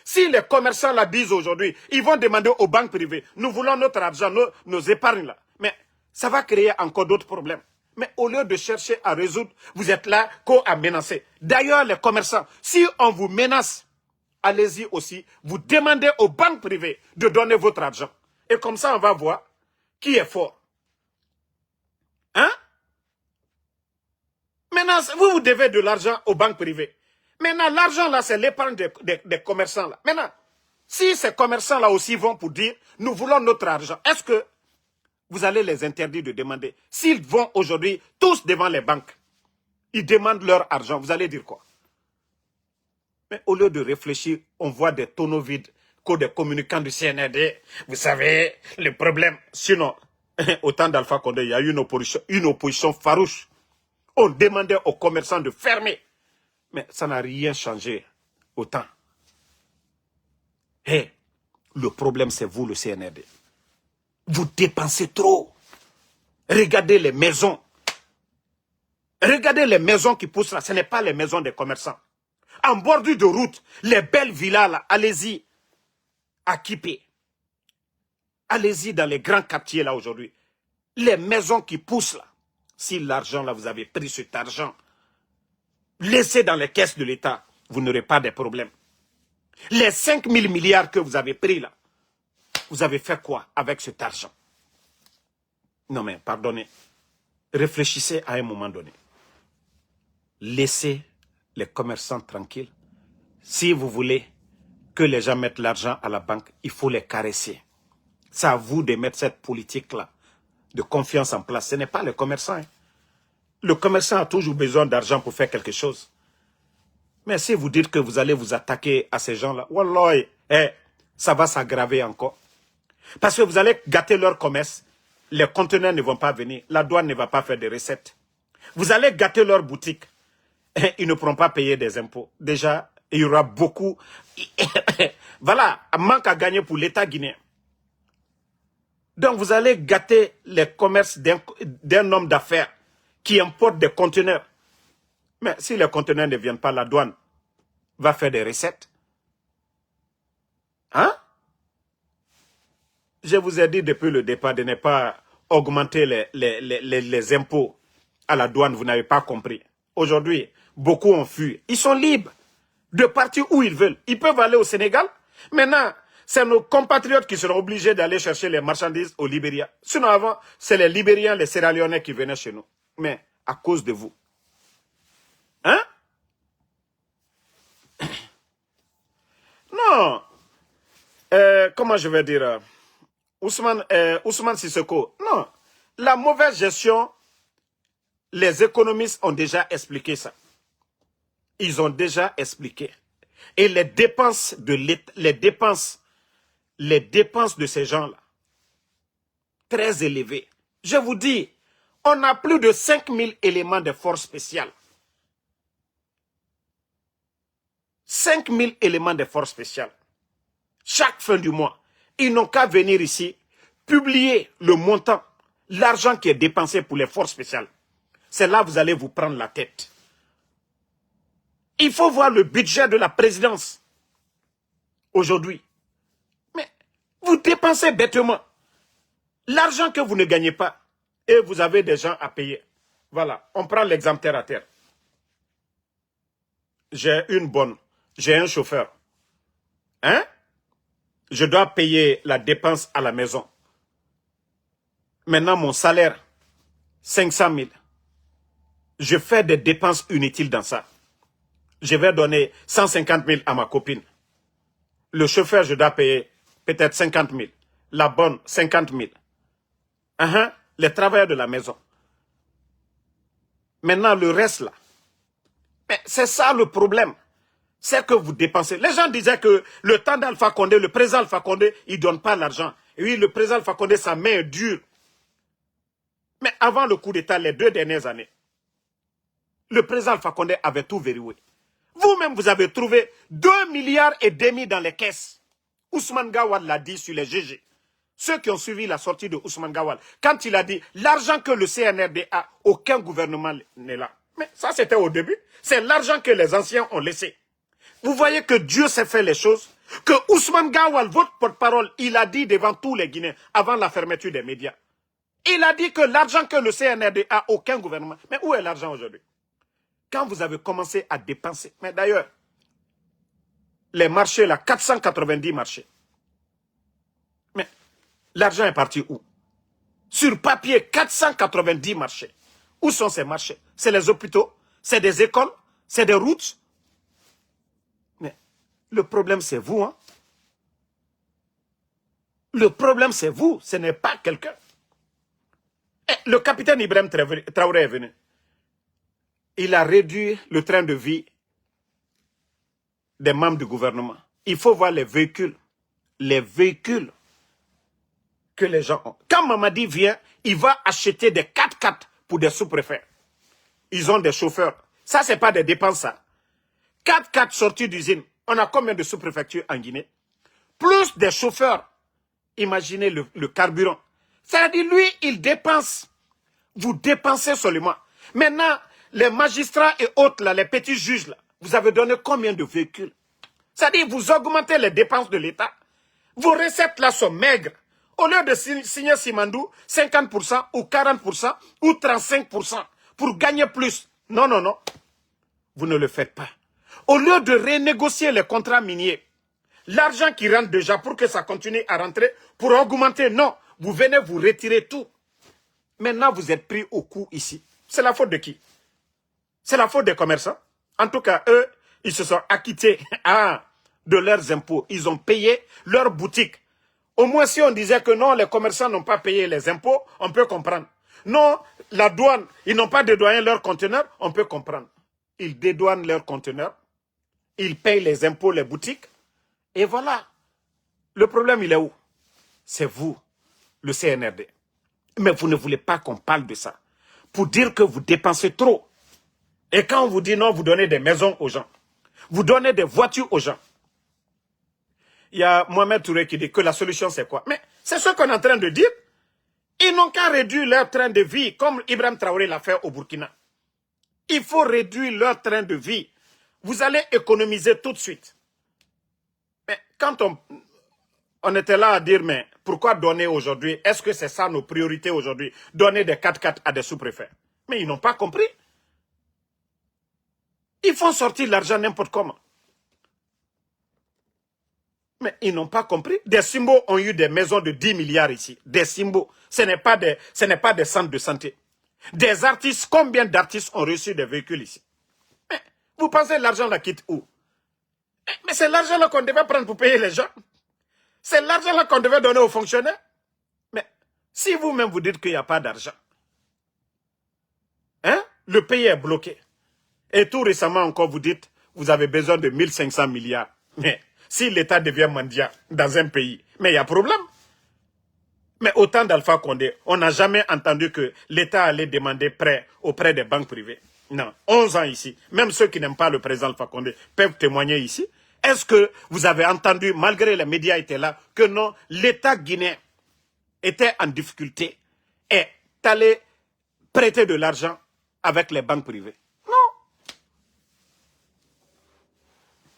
si les commerçants la disent aujourd'hui, ils vont demander aux banques privées, nous voulons notre argent, nos épargnes là. Mais ça va créer encore d'autres problèmes. Mais au lieu de chercher à résoudre, vous êtes là qu'à menacer. D'ailleurs, les commerçants, si on vous menace, allez-y aussi, vous demandez aux banques privées de donner votre argent. Et comme ça, on va voir qui est fort. Hein? Maintenant, vous devez de l'argent aux banques privées. Maintenant, l'argent là, c'est l'épargne des commerçants là. Maintenant, si ces commerçants là aussi vont pour dire, nous voulons notre argent, est-ce que vous allez les interdire de demander? S'ils vont aujourd'hui tous devant les banques, ils demandent leur argent, vous allez dire quoi? Mais au lieu de réfléchir, on voit des tonneaux vides, que des communicants du CNRD. Vous savez, le problème, sinon, au temps d'Alpha Condé, il y a eu une opposition farouche. On demandait aux commerçants de fermer. Mais ça n'a rien changé autant. Hey, le problème, c'est vous, le CNRD. Vous dépensez trop. Regardez les maisons. Regardez les maisons qui poussent là. Ce n'est pas les maisons des commerçants. En bordure de route, les belles villas là, allez-y. À Kipé. Allez-y dans les grands quartiers là aujourd'hui. Les maisons qui poussent là. Si l'argent là, vous avez pris cet argent, laissez dans les caisses de l'État, vous n'aurez pas de problème. Les 5 000 milliards que vous avez pris là, vous avez fait quoi avec cet argent? Non mais, pardonnez. Réfléchissez à un moment donné. Laissez les commerçants tranquilles. Si vous voulez que les gens mettent l'argent à la banque, il faut les caresser. C'est à vous de mettre cette politique-là de confiance en place. Ce n'est pas les commerçants. Hein. Le commerçant a toujours besoin d'argent pour faire quelque chose. Mais si vous dites que vous allez vous attaquer à ces gens-là, wallah, ça va s'aggraver encore. Parce que vous allez gâter leur commerce. Les conteneurs ne vont pas venir. La douane ne va pas faire de recettes. Vous allez gâter leur boutique. Ils ne pourront pas payer des impôts. Déjà, il y aura beaucoup. Voilà, un manque à gagner pour l'État guinéen. Donc, vous allez gâter les commerces d'un homme d'affaires qui importe des conteneurs. Mais si les conteneurs ne viennent pas, la douane va faire des recettes. Hein? Je vous ai dit depuis le départ de ne pas augmenter les impôts à la douane, vous n'avez pas compris. Aujourd'hui, beaucoup ont fui. Ils sont libres de partir où ils veulent. Ils peuvent aller au Sénégal. Maintenant, c'est nos compatriotes qui seront obligés d'aller chercher les marchandises au Libéria. Sinon avant, c'est les Libériens, les Sierra Leonais qui venaient chez nous. Mais à cause de vous. Hein? Non. Comment je vais dire Ousmane Sissoko. Non. La mauvaise gestion Les économistes ont déjà expliqué ça. Ils ont déjà expliqué. Et les dépenses de l'État, les dépenses de ces gens-là, très élevées. Je vous dis, on a plus de 5000 éléments de force spéciale. 5000 éléments de force spéciale. Chaque fin du mois, ils n'ont qu'à venir ici, publier le montant, l'argent qui est dépensé pour les forces spéciales. C'est là que vous allez vous prendre la tête. Il faut voir le budget de la présidence aujourd'hui. Mais vous dépensez bêtement l'argent que vous ne gagnez pas et vous avez des gens à payer. Voilà, on prend l'exemple terre à terre. J'ai une bonne, j'ai un chauffeur. Hein? Je dois payer la dépense à la maison. Maintenant, mon salaire, 500 000. Je fais des dépenses inutiles dans ça. Je vais donner 150 000 à ma copine. Le chauffeur, je dois payer peut-être 50 000. La bonne, 50 000. Les travailleurs de la maison. Maintenant, le reste là. Mais c'est ça le problème. C'est que vous dépensez. Les gens disaient que le temps d'Alpha Condé, le président Alpha Condé, il ne donne pas l'argent. Et oui, le président Alpha Condé, sa main est dure. Mais avant le coup d'État, les 2 dernières années, le président Alpha Condé avait tout verrouillé. Vous-même, vous avez trouvé 2,5 milliards dans les caisses. Ousmane Gawal l'a dit sur les GG. Ceux qui ont suivi la sortie de Ousmane Gawal, quand il a dit l'argent que le CNRD a, aucun gouvernement n'est là. Mais ça, c'était au début. C'est l'argent que les anciens ont laissé. Vous voyez que Dieu sait faire les choses. Que Ousmane Gawal, votre porte-parole, il a dit devant tous les Guinéens, avant la fermeture des médias. Il a dit que l'argent que le CNRD a, aucun gouvernement. Mais où est l'argent aujourd'hui? Quand vous avez commencé à dépenser, mais d'ailleurs, les marchés là, 490 marchés. Mais l'argent est parti où? Sur papier, 490 marchés. Où sont ces marchés? C'est les hôpitaux, c'est des écoles, c'est des routes. Mais le problème, c'est vous. Hein? Le problème, c'est vous, ce n'est pas quelqu'un. Le capitaine Ibrahim Traoré est venu. Il a réduit le train de vie des membres du gouvernement. Il faut voir les véhicules que les gens ont. Quand Mamadi vient, il va acheter des 4x4 pour des sous-préfets. Ils ont des chauffeurs. Ça, ce n'est pas des dépenses, ça. 4x4 sortis d'usine. On a combien de sous-préfectures en Guinée? Plus des chauffeurs. Imaginez le carburant. C'est-à-dire, lui, il dépense. Vous dépensez seulement. Maintenant, les magistrats et autres, là, les petits juges, là, vous avez donné combien de véhicules? C'est-à-dire, vous augmentez les dépenses de l'État. Vos recettes, là, sont maigres. Au lieu de signer Simandou, 50% ou 40% ou 35% pour gagner plus. Non, non, non. Vous ne le faites pas. Au lieu de renégocier les contrats miniers, l'argent qui rentre déjà pour que ça continue à rentrer, pour augmenter, non. Vous venez vous retirer tout. Maintenant, vous êtes pris au coup ici. C'est la faute de qui? C'est la faute des commerçants. En tout cas, eux, ils se sont acquittés de leurs impôts. Ils ont payé leurs boutiques. Au moins, si on disait que non, les commerçants n'ont pas payé les impôts, on peut comprendre. Non, la douane, ils n'ont pas dédouané leurs conteneurs, on peut comprendre. Ils dédouanent leurs conteneurs, ils payent les impôts, les boutiques, et voilà. Le problème, il est où? C'est vous, le CNRD. Mais vous ne voulez pas qu'on parle de ça. Pour dire que vous dépensez trop. Et quand on vous dit non, vous donnez des maisons aux gens. Vous donnez des voitures aux gens. Il y a Mohamed Touré qui dit que la solution c'est quoi? Mais c'est ce qu'on est en train de dire. Ils n'ont qu'à réduire leur train de vie comme Ibrahim Traoré l'a fait au Burkina. Il faut réduire leur train de vie. Vous allez économiser tout de suite. Mais quand on était là à dire, mais pourquoi donner aujourd'hui? Est-ce que c'est ça nos priorités aujourd'hui? Donner des 4x4 à des sous-préfets. Mais ils n'ont pas compris. Ils font sortir l'argent n'importe comment. Mais ils n'ont pas compris. Des symboles ont eu des maisons de 10 milliards ici. Des symboles. Ce n'est pas des centres de santé. Des artistes, combien d'artistes ont reçu des véhicules ici? Mais vous pensez que l'argent la quitte où? Mais c'est l'argent là qu'on devait prendre pour payer les gens. C'est l'argent là qu'on devait donner aux fonctionnaires. Mais si vous-même vous dites qu'il n'y a pas d'argent, hein? le pays est bloqué. Et tout récemment encore, vous dites, vous avez besoin de 1500 milliards. Mais si l'État devient mendiant dans un pays, mais il y a problème. Mais au temps d'Alpha Condé, on n'a jamais entendu que l'État allait demander prêt auprès des banques privées. Non, 11 ans ici. Même ceux qui n'aiment pas le président Alpha Condé peuvent témoigner ici. Est-ce que vous avez entendu, malgré les médias étaient là, que non, l'État guinéen était en difficulté et allait prêter de l'argent avec les banques privées? Non.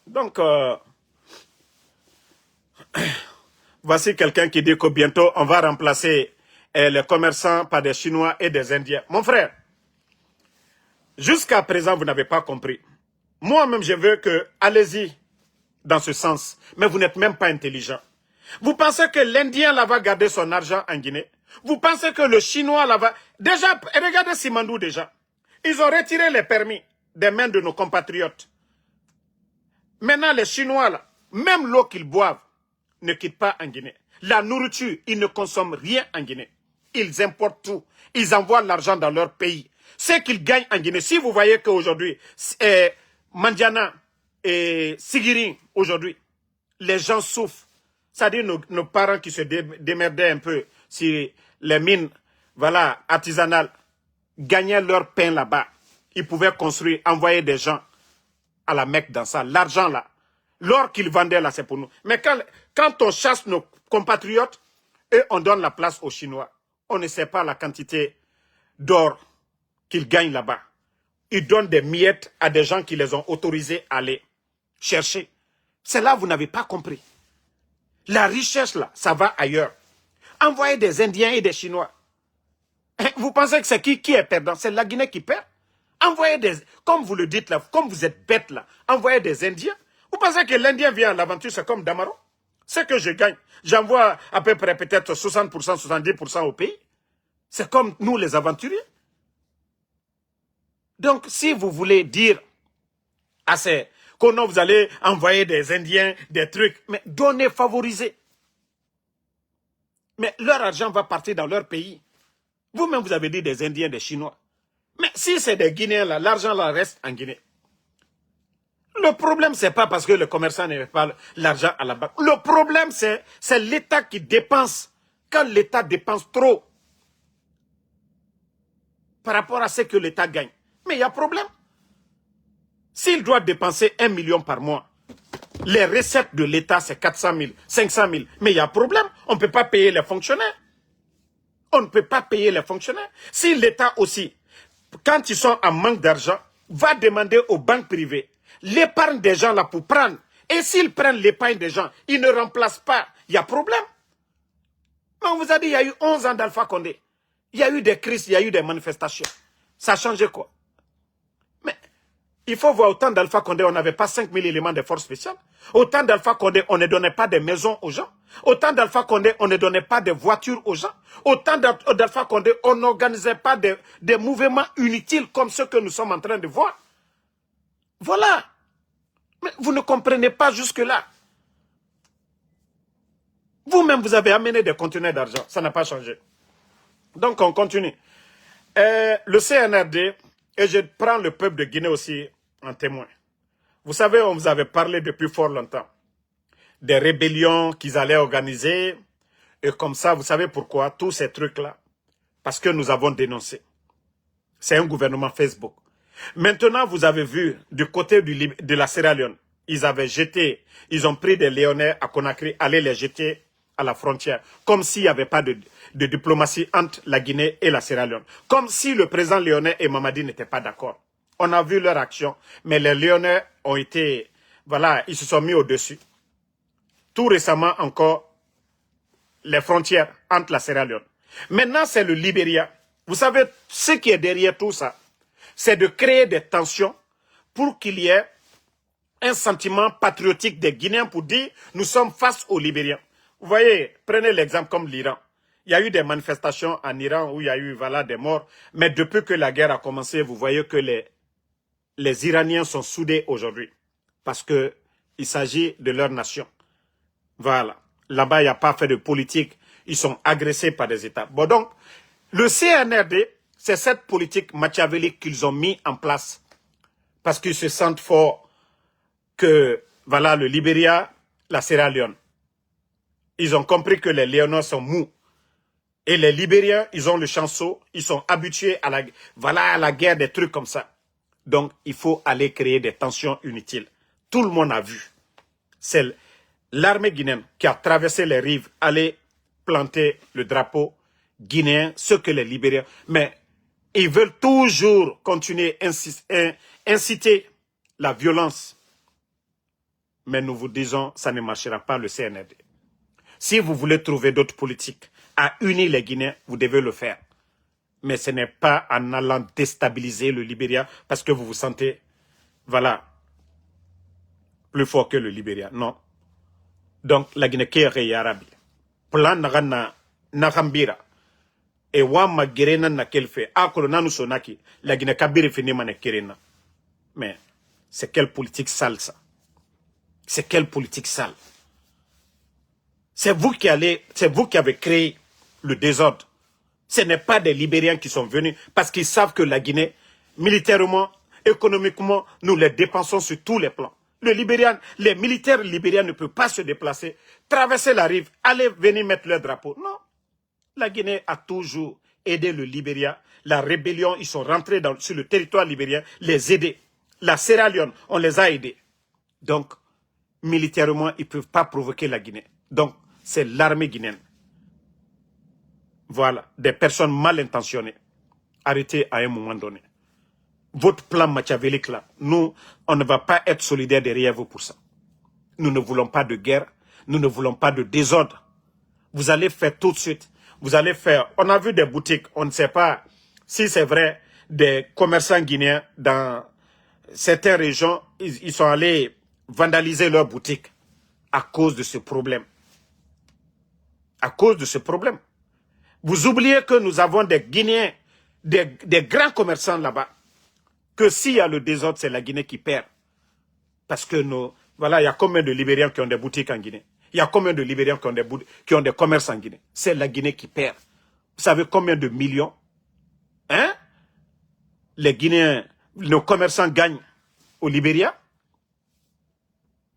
Donc, voici quelqu'un qui dit que bientôt, on va remplacer les commerçants par des Chinois et des Indiens. Mon frère, jusqu'à présent, vous n'avez pas compris. Moi-même, je veux que, allez-y dans ce sens, mais vous n'êtes même pas intelligent. Vous pensez que l'Indien là va garder son argent en Guinée? Vous pensez que le Chinois là va... Déjà, regardez Simandou déjà. Ils ont retiré les permis des mains de nos compatriotes. Maintenant, les Chinois là, même l'eau qu'ils boivent, ne quitte pas en Guinée. La nourriture, ils ne consomment rien en Guinée. Ils importent tout. Ils envoient l'argent dans leur pays. Ce qu'ils gagnent en Guinée, si vous voyez qu'aujourd'hui, Mandiana et Sigiri, aujourd'hui, les gens souffrent. C'est-à-dire nos parents qui se démerdaient un peu si les mines voilà, artisanales gagnaient leur pain là-bas. Ils pouvaient construire, envoyer des gens à la Mecque dans ça. L'argent là, l'or qu'ils vendaient là, c'est pour nous. Mais quand on chasse nos compatriotes et on donne la place aux Chinois, on ne sait pas la quantité d'or qu'ils gagnent là-bas. Ils donnent des miettes à des gens qui les ont autorisés à aller chercher. C'est là que vous n'avez pas compris. La richesse là, ça va ailleurs. Envoyer des Indiens et des Chinois. Vous pensez que c'est qui est perdant? C'est la Guinée qui perd? Envoyer des... Comme vous le dites là, comme vous êtes bête là, envoyer des Indiens. Vous pensez que l'Indien vient à l'aventure, c'est comme Damaro? C'est que je gagne. J'envoie à peu près peut-être 60%, 70% au pays. C'est comme nous les aventuriers. Donc, si vous voulez dire à ces... que non, vous allez envoyer des Indiens, des trucs, mais donnez, favorisez. Mais leur argent va partir dans leur pays. Vous-même, vous avez dit des Indiens, des Chinois. Mais si c'est des Guinéens, là, l'argent là reste en Guinée. Le problème, c'est pas parce que le commerçant n'avait pas l'argent à la banque. Le problème, c'est l'État qui dépense. Quand l'État dépense trop par rapport à ce que l'État gagne. Mais il y a problème. S'il doit dépenser 1 million par mois, les recettes de l'État, c'est 400 000, 500 000. Mais il y a problème. On ne peut pas payer les fonctionnaires. On ne peut pas payer les fonctionnaires. Si l'État aussi, quand ils sont en manque d'argent, va demander aux banques privées l'épargne des gens là pour prendre. Et s'ils prennent l'épargne des gens, ils ne remplacent pas. Il y a problème. Mais on vous a dit, il y a eu 11 ans d'Alpha Condé. Il y a eu des crises, il y a eu des manifestations. Ça a changé quoi? Mais il faut voir, au temps d'Alpha Condé, on n'avait pas 5000 éléments de force spéciale. Au temps d'Alpha Condé, on ne donnait pas des maisons aux gens. Au temps d'Alpha Condé, on ne donnait pas de voitures aux gens. Au temps d'Alpha Condé, on n'organisait pas des mouvements inutiles comme ceux que nous sommes en train de voir. Voilà. Mais vous ne comprenez pas jusque-là. Vous-même, vous avez amené des conteneurs d'argent. Ça n'a pas changé. Donc, on continue. Le CNRD, et je prends le peuple de Guinée aussi en témoin. Vous savez, on vous avait parlé depuis fort longtemps des rébellions qu'ils allaient organiser. Et comme ça, vous savez pourquoi? Tous ces trucs-là. Parce que nous avons dénoncé. C'est un gouvernement Facebook. Maintenant, vous avez vu, du côté de la Sierra Leone, ils ont pris des Léonais à Conakry, allaient les jeter à la frontière, comme s'il n'y avait pas de diplomatie entre la Guinée et la Sierra Leone. Comme si le président léonais et Mamadi n'étaient pas d'accord. On a vu leur action, mais les Léonais ont été, voilà, ils se sont mis au-dessus. Tout récemment encore, les frontières entre la Sierra Leone. Maintenant, c'est le Libéria. Vous savez, ce qui est derrière tout ça, c'est de créer des tensions pour qu'il y ait un sentiment patriotique des Guinéens pour dire nous sommes face aux Libériens. Vous voyez, prenez l'exemple comme l'Iran. Il y a eu des manifestations en Iran où il y a eu voilà, des morts. Mais depuis que la guerre a commencé, vous voyez que les Iraniens sont soudés aujourd'hui. Parce qu'il s'agit de leur nation. Voilà. Là-bas, il n'y a pas fait de politique. Ils sont agressés par des États. Bon, donc, le CNRD, c'est cette politique machiavélique qu'ils ont mis en place parce qu'ils se sentent forts que, voilà, le Libéria, la Sierra Leone. Ils ont compris que les Léonois sont mous. Et les Libériens, ils ont le chanceau, ils sont habitués à à la guerre, des trucs comme ça. Donc, il faut aller créer des tensions inutiles. Tout le monde a vu. C'est l'armée guinéenne qui a traversé les rives, aller planter le drapeau guinéen, ce que les Libériens... Mais ils veulent toujours continuer à inciter la violence. Mais nous vous disons, ça ne marchera pas le CNRD. Si vous voulez trouver d'autres politiques à unir les Guinéens, vous devez le faire. Mais ce n'est pas en allant déstabiliser le Libéria parce que vous vous sentez, voilà, plus fort que le Libéria. Non. Donc, la Guinée qui est arabe. Plan nagana nagambira. Et wama gerena na kelfe. Akolo nanu sonaki. La Guinée kabiri fini mane kerena. Mais, c'est quelle politique sale ça? C'est quelle politique sale? C'est vous qui avez créé le désordre. Ce n'est pas des Libériens qui sont venus parce qu'ils savent que la Guinée, militairement, économiquement, nous les dépensons sur tous les plans. Les militaires libériens ne peuvent pas se déplacer, traverser la rive, aller venir mettre leur drapeau. Non. La Guinée a toujours aidé le Libéria. La rébellion, ils sont rentrés sur le territoire libérien, les aider. La Sierra Leone, on les a aidés. Donc, militairement, ils ne peuvent pas provoquer la Guinée. Donc, c'est l'armée guinéenne. Voilà, des personnes mal intentionnées, arrêtées à un moment donné. Votre plan machiavélique là, nous, on ne va pas être solidaires derrière vous pour ça. Nous ne voulons pas de guerre, nous ne voulons pas de désordre. Vous allez faire tout de suite, vous allez faire, on a vu des boutiques, on ne sait pas si c'est vrai, des commerçants guinéens dans certaines régions, ils sont allés vandaliser leurs boutiques à cause de ce problème. À cause de ce problème. Vous oubliez que nous avons des Guinéens, des grands commerçants là-bas, que s'il y a le désordre, c'est la Guinée qui perd. Parce que voilà, il y a combien de Libériens qui ont des boutiques en Guinée? Il y a combien de Libériens qui ont des commerces en Guinée? C'est la Guinée qui perd. Vous savez combien de millions? Hein? Les Guinéens, nos commerçants gagnent au Libéria?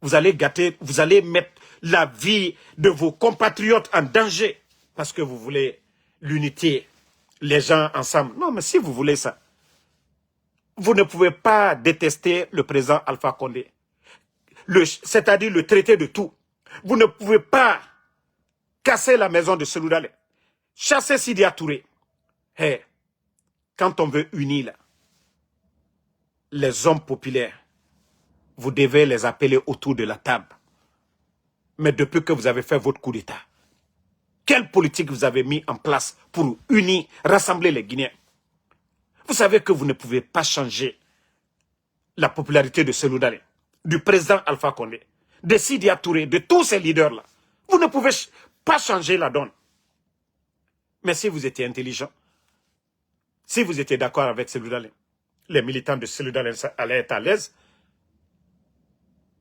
Vous allez gâter, vous allez mettre la vie de vos compatriotes en danger parce que vous voulez l'unité, les gens ensemble. Non, mais si vous voulez ça, vous ne pouvez pas détester le président Alpha Condé, c'est-à-dire le traité de tout. Vous ne pouvez pas casser la maison de Seloudalé, chasser Sidia Touré. Hey, quand on veut unir là, les hommes populaires, vous devez les appeler autour de la table. Mais depuis que vous avez fait votre coup d'État, quelle politique vous avez mis en place pour unir, rassembler les Guinéens? Vous savez que vous ne pouvez pas changer la popularité de Seloudalé, du président Alpha Condé, de Sidia Touré, de tous ces leaders-là. Vous ne pouvez pas changer la donne. Mais si vous étiez intelligent, si vous étiez d'accord avec Seloudalé, les militants de Seloudalé allaient être à l'aise.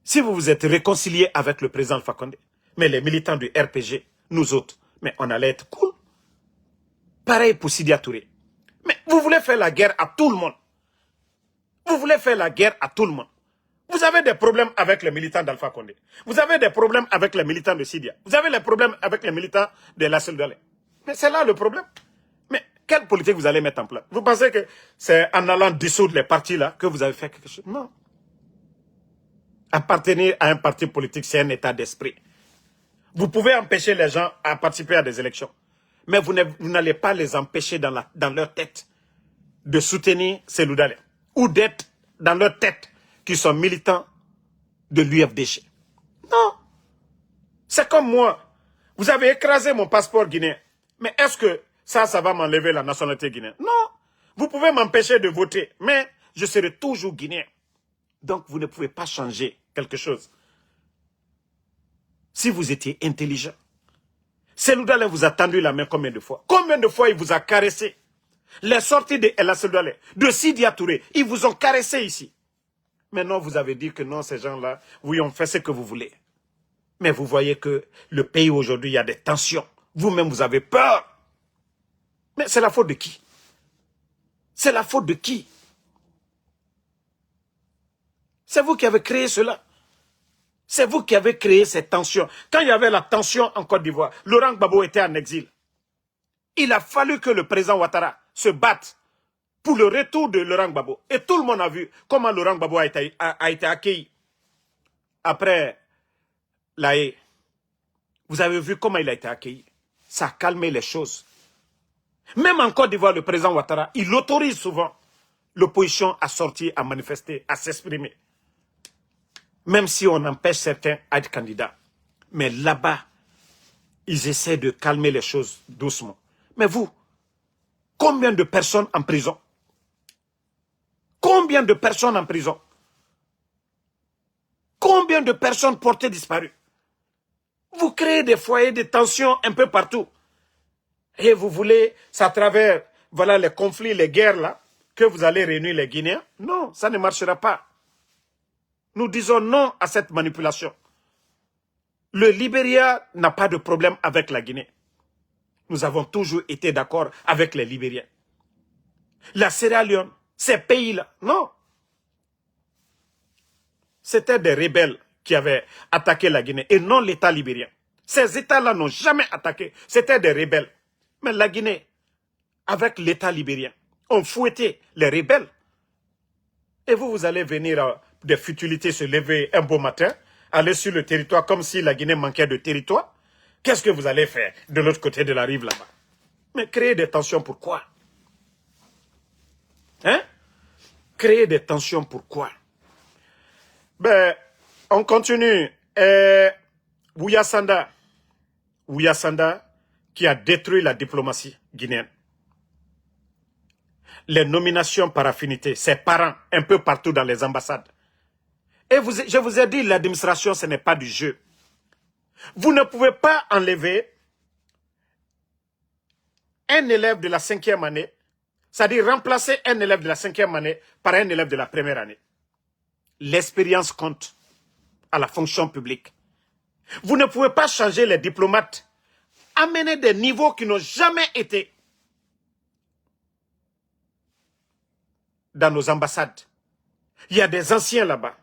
Si vous vous êtes réconcilié avec le président Alpha Condé, mais les militants du RPG, nous autres, mais on allait être cool. Pareil pour Sidia Touré. Mais vous voulez faire la guerre à tout le monde. Vous voulez faire la guerre à tout le monde. Vous avez des problèmes avec les militants d'Alpha Condé. Vous avez des problèmes avec les militants de Sidia. Vous avez des problèmes avec les militants de la Seloudalé. Mais c'est là le problème. Mais quelle politique vous allez mettre en place? Vous pensez que c'est en allant dissoudre les partis là que vous avez fait quelque chose? Non. Appartenir à un parti politique, c'est un état d'esprit. Vous pouvez empêcher les gens à participer à des élections. Mais vous n'allez pas les empêcher dans leur tête de soutenir Seloudalé. Ou d'être dans leur tête qu'ils sont militants de l'UFDG. Non. C'est comme moi. Vous avez écrasé mon passeport guinéen. Mais est-ce que ça va m'enlever la nationalité guinéenne? Non. Vous pouvez m'empêcher de voter. Mais je serai toujours guinéen. Donc vous ne pouvez pas changer quelque chose. Si vous étiez intelligent, Seloudalé vous a tendu la main combien de fois? Combien de fois il vous a caressé? Les sorties de El Seloudalé, de Sidia Touré, ils vous ont caressé ici. Maintenant, vous avez dit que non, ces gens-là, oui, on fait ce que vous voulez. Mais vous voyez que le pays aujourd'hui, il y a des tensions. Vous-même, vous avez peur. Mais c'est la faute de qui? C'est la faute de qui? C'est vous qui avez créé cela. C'est vous qui avez créé cette tension. Quand il y avait la tension en Côte d'Ivoire, Laurent Gbagbo était en exil. Il a fallu que le président Ouattara se batte pour le retour de Laurent Gbagbo. Et tout le monde a vu comment Laurent Gbagbo a été accueilli après la haie. Vous avez vu comment il a été accueilli. Ça a calmé les choses. Même en Côte d'Ivoire, le président Ouattara, il autorise souvent l'opposition à sortir, à manifester, à s'exprimer. Même si on empêche certains à être candidats. Mais là-bas, ils essaient de calmer les choses doucement. Mais vous, combien de personnes en prison? Combien de personnes en prison? Combien de personnes portées disparues? Vous créez des foyers de tension un peu partout. Et vous voulez, c'est à travers voilà, les conflits, les guerres là, que vous allez réunir les Guinéens? Non, ça ne marchera pas. Nous disons non à cette manipulation. Le Libéria n'a pas de problème avec la Guinée. Nous avons toujours été d'accord avec les Libériens. La Sierra Leone, ces pays-là, non. C'était des rebelles qui avaient attaqué la Guinée et non l'État libérien. Ces États-là n'ont jamais attaqué. C'était des rebelles. Mais la Guinée, avec l'État libérien, ont fouetté les rebelles. Et vous allez venir des futilités se lever un beau matin, aller sur le territoire comme si la Guinée manquait de territoire. Qu'est-ce que vous allez faire de l'autre côté de la rive là-bas? Mais créer des tensions, pourquoi? Hein? Créer des tensions, pourquoi? Ben, on continue. Ouya Sanda, qui a détruit la diplomatie guinéenne. Les nominations par affinité, ses parents, un peu partout dans les ambassades. Et je vous ai dit, l'administration, ce n'est pas du jeu. Vous ne pouvez pas enlever un élève de la 5e année, c'est-à-dire remplacer un élève de la 5e année par un élève de la première année. L'expérience compte à la fonction publique. Vous ne pouvez pas changer les diplomates, amener des niveaux qui n'ont jamais été dans nos ambassades. Il y a des anciens là-bas,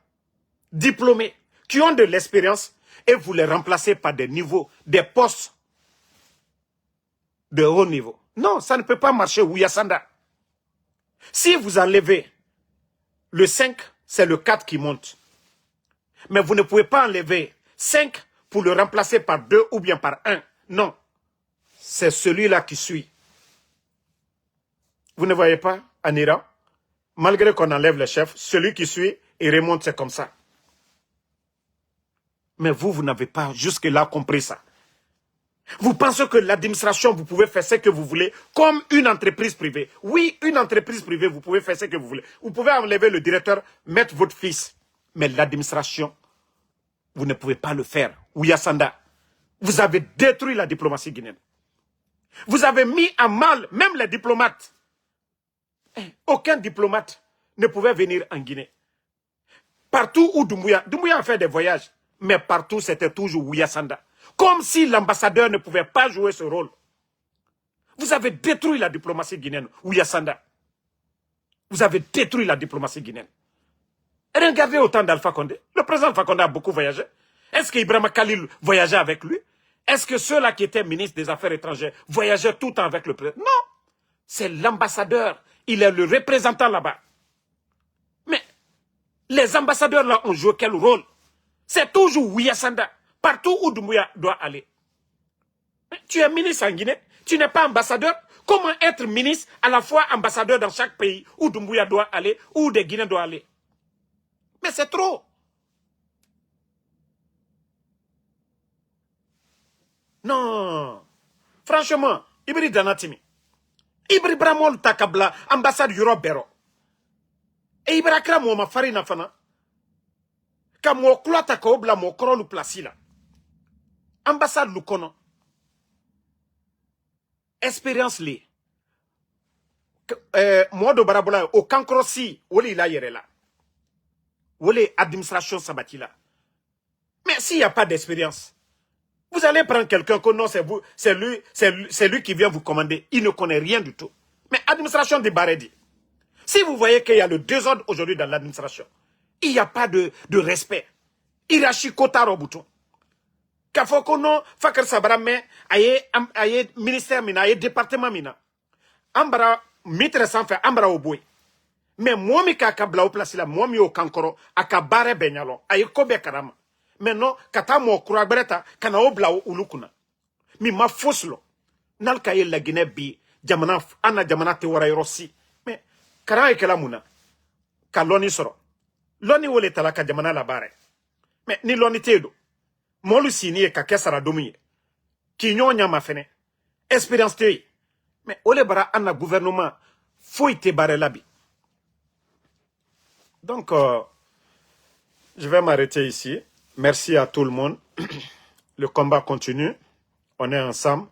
diplômés, qui ont de l'expérience et vous les remplacez par des niveaux, des postes de haut niveau. Non, ça ne peut pas marcher, Ouya Sanda. Si vous enlevez le 5, c'est le 4 qui monte. Mais vous ne pouvez pas enlever 5 pour le remplacer par 2 ou bien par 1. Non, c'est celui-là qui suit. Vous ne voyez pas, en Iran, malgré qu'on enlève le chef, celui qui suit, il remonte, c'est comme ça. Mais vous n'avez pas jusque-là compris ça. Vous pensez que l'administration, vous pouvez faire ce que vous voulez comme une entreprise privée. Oui, une entreprise privée, vous pouvez faire ce que vous voulez. Vous pouvez enlever le directeur, mettre votre fils. Mais l'administration, vous ne pouvez pas le faire. Ouya Sanda, vous avez détruit la diplomatie guinéenne. Vous avez mis à mal même les diplomates. Aucun diplomate ne pouvait venir en Guinée. Partout où Doumbouya a fait des voyages, mais partout c'était toujours Ouya Sanda. Comme si l'ambassadeur ne pouvait pas jouer ce rôle. Vous avez détruit la diplomatie guinéenne, Ouya Sanda. Vous avez détruit la diplomatie guinéenne. Et regardez au temps d'Alpha Condé. Le président Alpha Condé a beaucoup voyagé. Est-ce qu'Ibrahima Khalil voyageait avec lui? Est-ce que ceux-là qui étaient ministres des Affaires étrangères voyageaient tout le temps avec le président? Non. C'est l'ambassadeur. Il est le représentant là-bas. Mais les ambassadeurs là ont joué quel rôle? C'est toujours Ouya Sanda. Partout où Doumbouya doit aller. Mais tu es ministre en Guinée. Tu n'es pas ambassadeur. Comment être ministre à la fois ambassadeur dans chaque pays où Doumbouya doit aller, où des Guinéens doivent aller? Mais c'est trop. Non. Franchement, Ibri Danatimi. Ibri Bramol Takabla, ambassade Europe Bero. Et Ibra Kramo ma farina fana. Ka mo klota ka obla mo krolu placila. Ambassade Lukono. Expérience li. Modo Barabola, au Kankrosi, Woli la Yerela. Woli administration Sabatila. Mais s'il n'y a pas d'expérience, vous allez prendre quelqu'un que non, c'est vous, c'est lui qui vient vous commander. Il ne connaît rien du tout. Mais administration de Baredi. Si vous voyez qu'il y a le désordre aujourd'hui dans l'administration, il n'y a pas de respect. Hiérarchie Kota Robuto. K'a fɔ ko non Fakar Sabara mais aye ministère mina aye département mina ambara mitre sanfɛ ambara oboy mais moi mi ka kabla o place la moi mi o kankoro aka bare benyalo aye ko be karama mais non kata mo kura bereta kana o bla o ulukuna mi ma foslo nal kaye la Guinée bi jamana ana jamana te wara yorosi mais kara e kala muna ka loni soro loni wole tala ka jamana la bare mais ni loni tedo molu sini ka kesara domi ki nyonya ma fene expérience te mais ole bara anna gouvernement faut te bare labi. Donc je vais m'arrêter ici. Merci à tout le monde. Le combat continue. On est ensemble.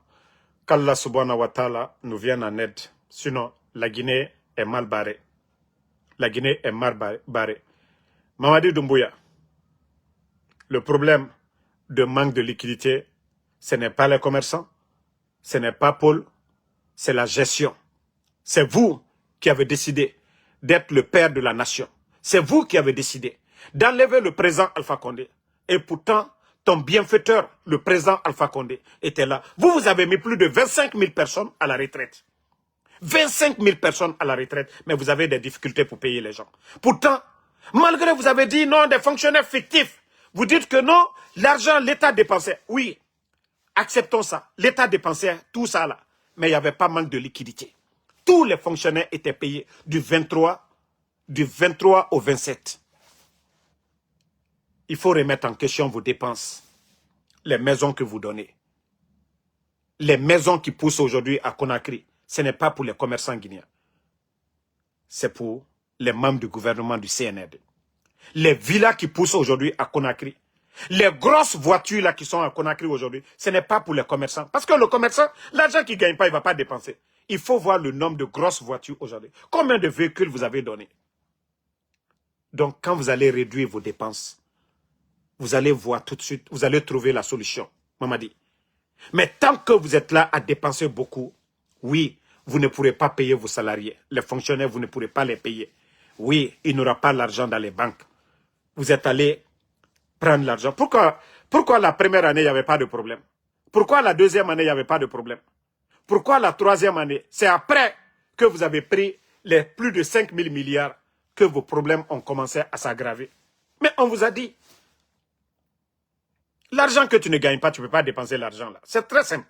Qu'Allah subhanahu wa ta'ala nous vienne en aide. Sinon, la Guinée est mal barrée. La Guinée est mal barrée. Mamadi Doumbouya, le problème de manque de liquidité, ce n'est pas les commerçants, ce n'est pas Paul, c'est la gestion. C'est vous qui avez décidé d'être le père de la nation. C'est vous qui avez décidé d'enlever le président Alpha Condé. Et pourtant, ton bienfaiteur, le président Alpha Condé, était là. Vous avez mis plus de 25 000 personnes à la retraite. 25 000 personnes à la retraite, mais vous avez des difficultés pour payer les gens. Pourtant, malgré vous avez dit non, des fonctionnaires fictifs, vous dites que non, l'argent, l'État dépensait. Oui, acceptons ça. L'État dépensait tout ça là. Mais il n'y avait pas manque de liquidité. Tous les fonctionnaires étaient payés du 23 au 27. Il faut remettre en question vos dépenses. Les maisons que vous donnez. Les maisons qui poussent aujourd'hui à Conakry, ce n'est pas pour les commerçants guinéens. C'est pour les membres du gouvernement du CNRD. Les villas qui poussent aujourd'hui à Conakry, les grosses voitures là qui sont à Conakry aujourd'hui, ce n'est pas pour les commerçants. Parce que le commerçant, l'argent qu'il ne gagne pas, il ne va pas dépenser. Il faut voir le nombre de grosses voitures aujourd'hui. Combien de véhicules vous avez donné? Donc quand vous allez réduire vos dépenses, vous allez voir tout de suite, vous allez trouver la solution. Mamadi. Mais tant que vous êtes là à dépenser beaucoup, oui, vous ne pourrez pas payer vos salariés. Les fonctionnaires, vous ne pourrez pas les payer. Oui, il n'y aura pas l'argent dans les banques. Vous êtes allé prendre l'argent. Pourquoi la première année, il n'y avait pas de problème? Pourquoi la deuxième année, il n'y avait pas de problème? Pourquoi la troisième année? C'est après que vous avez pris les plus de 5 000 milliards que vos problèmes ont commencé à s'aggraver. Mais on vous a dit, l'argent que tu ne gagnes pas, tu ne peux pas dépenser l'argent là. C'est très simple.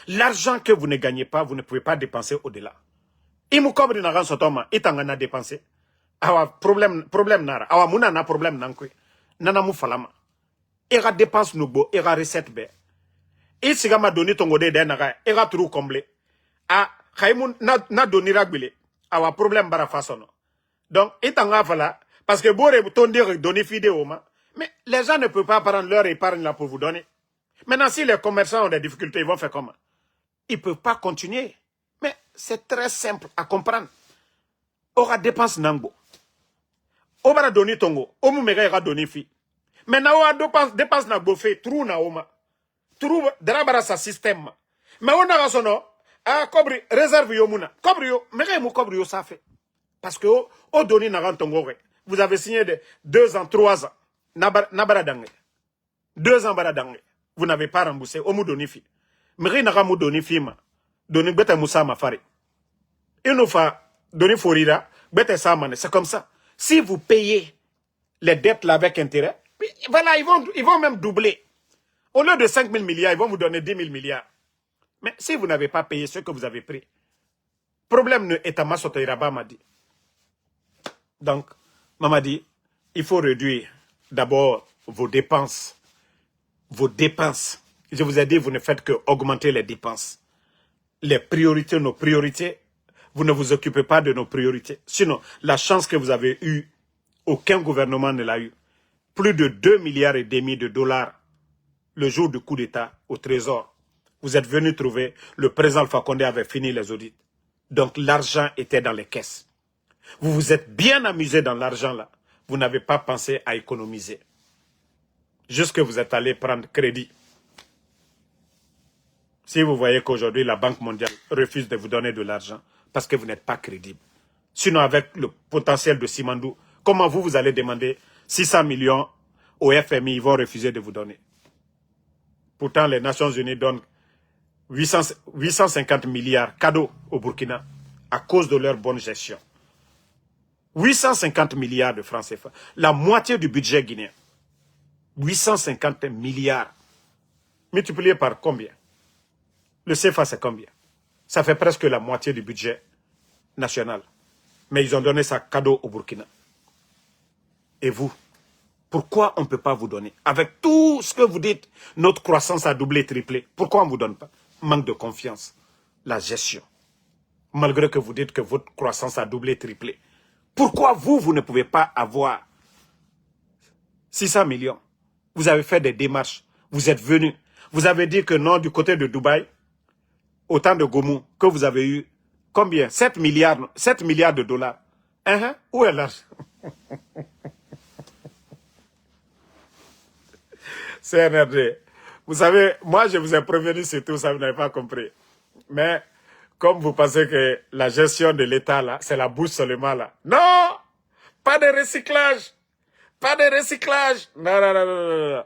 L'argent que vous ne gagnez pas, vous ne pouvez pas dépenser au-delà. Imoukob n'a rien sotoma, itangana dépensé. Awa problème nara, awa muna na problème nankwe. Nana mu falama. Ira dépense nubo, ira recette be. Isigama doni tongode de naga, ira trou comblé. Ah, khaimun na doni ragbile. Awa problème bara façon. Donc, itanga fala, parce que bore ton dire doni fide oma. Mais les gens ne peuvent pas prendre leur épargne là pour vous donner. Maintenant, si les commerçants ont des difficultés, ils vont faire comment? Ils ne peuvent pas continuer. Mais c'est très simple à comprendre. Aura dépense nango. Obara doni tongo. Omu mega ira doni fi. Maintenant, aura dépense nango fait. Trou na oma. Trou drabara sa système. Mais on a raison. Ah, kobri, réserve yo muna. Kobri yo, mega mu kobri yo ça fait. Parce que o doni na tongo. Vous avez signé de 2 ans, 3 ans. Nabara dangue. 2 ans baradangue. Vous n'avez pas remboursé. Omu doni fi. Meri n'a pas doni fi ma. Doni bete moussa ma fari. Il nous fait doni forira. Bete sa mane. C'est comme ça. Si vous payez les dettes là avec intérêt, voilà, ils vont même doubler. Au lieu de 5 000 milliards, ils vont vous donner 10 000 milliards. Mais si vous n'avez pas payé ce que vous avez pris, problème ne est à ma sotoiraba m'a dit. Donc, maman dit, il faut réduire d'abord vos dépenses. Vos dépenses. Je vous ai dit, vous ne faites que augmenter les dépenses. Les priorités, nos priorités, vous ne vous occupez pas de nos priorités. Sinon, la chance que vous avez eue, aucun gouvernement ne l'a eu. Plus de 2,5 milliards de dollars le jour du coup d'État au Trésor. Vous êtes venu trouver, le président Alpha Condé avait fini les audits. Donc l'argent était dans les caisses. Vous vous êtes bien amusé dans l'argent là. Vous n'avez pas pensé à économiser. Jusque vous êtes allé prendre crédit. Si vous voyez qu'aujourd'hui la Banque mondiale refuse de vous donner de l'argent parce que vous n'êtes pas crédible. Sinon, avec le potentiel de Simandou, comment vous allez demander 600 millions au FMI, ils vont refuser de vous donner. Pourtant, les Nations Unies donnent 850 milliards cadeaux au Burkina à cause de leur bonne gestion. 850 milliards de francs CFA. La moitié du budget guinéen. 850 milliards. Multiplié par combien? Le CFA, c'est combien? Ça fait presque la moitié du budget national. Mais ils ont donné ça cadeau au Burkina. Et vous, pourquoi on ne peut pas vous donner? Avec tout ce que vous dites, notre croissance a doublé, triplé. Pourquoi on ne vous donne pas? Manque de confiance. La gestion. Malgré que vous dites que votre croissance a doublé, triplé. Pourquoi vous ne pouvez pas avoir 600 millions? Vous avez fait des démarches. Vous êtes venu. Vous avez dit que non, du côté de Dubaï, autant de Gomou que vous avez eu, combien? 7 milliards de dollars. Où est l'argent? CNRD. Vous savez, moi je vous ai prévenu sur tout ça, vous n'avez pas compris. Mais comme vous pensez que la gestion de l'État, là, c'est la bouche seulement, là. Non! Pas de recyclage! Pas de recyclage! Non, non, non, non,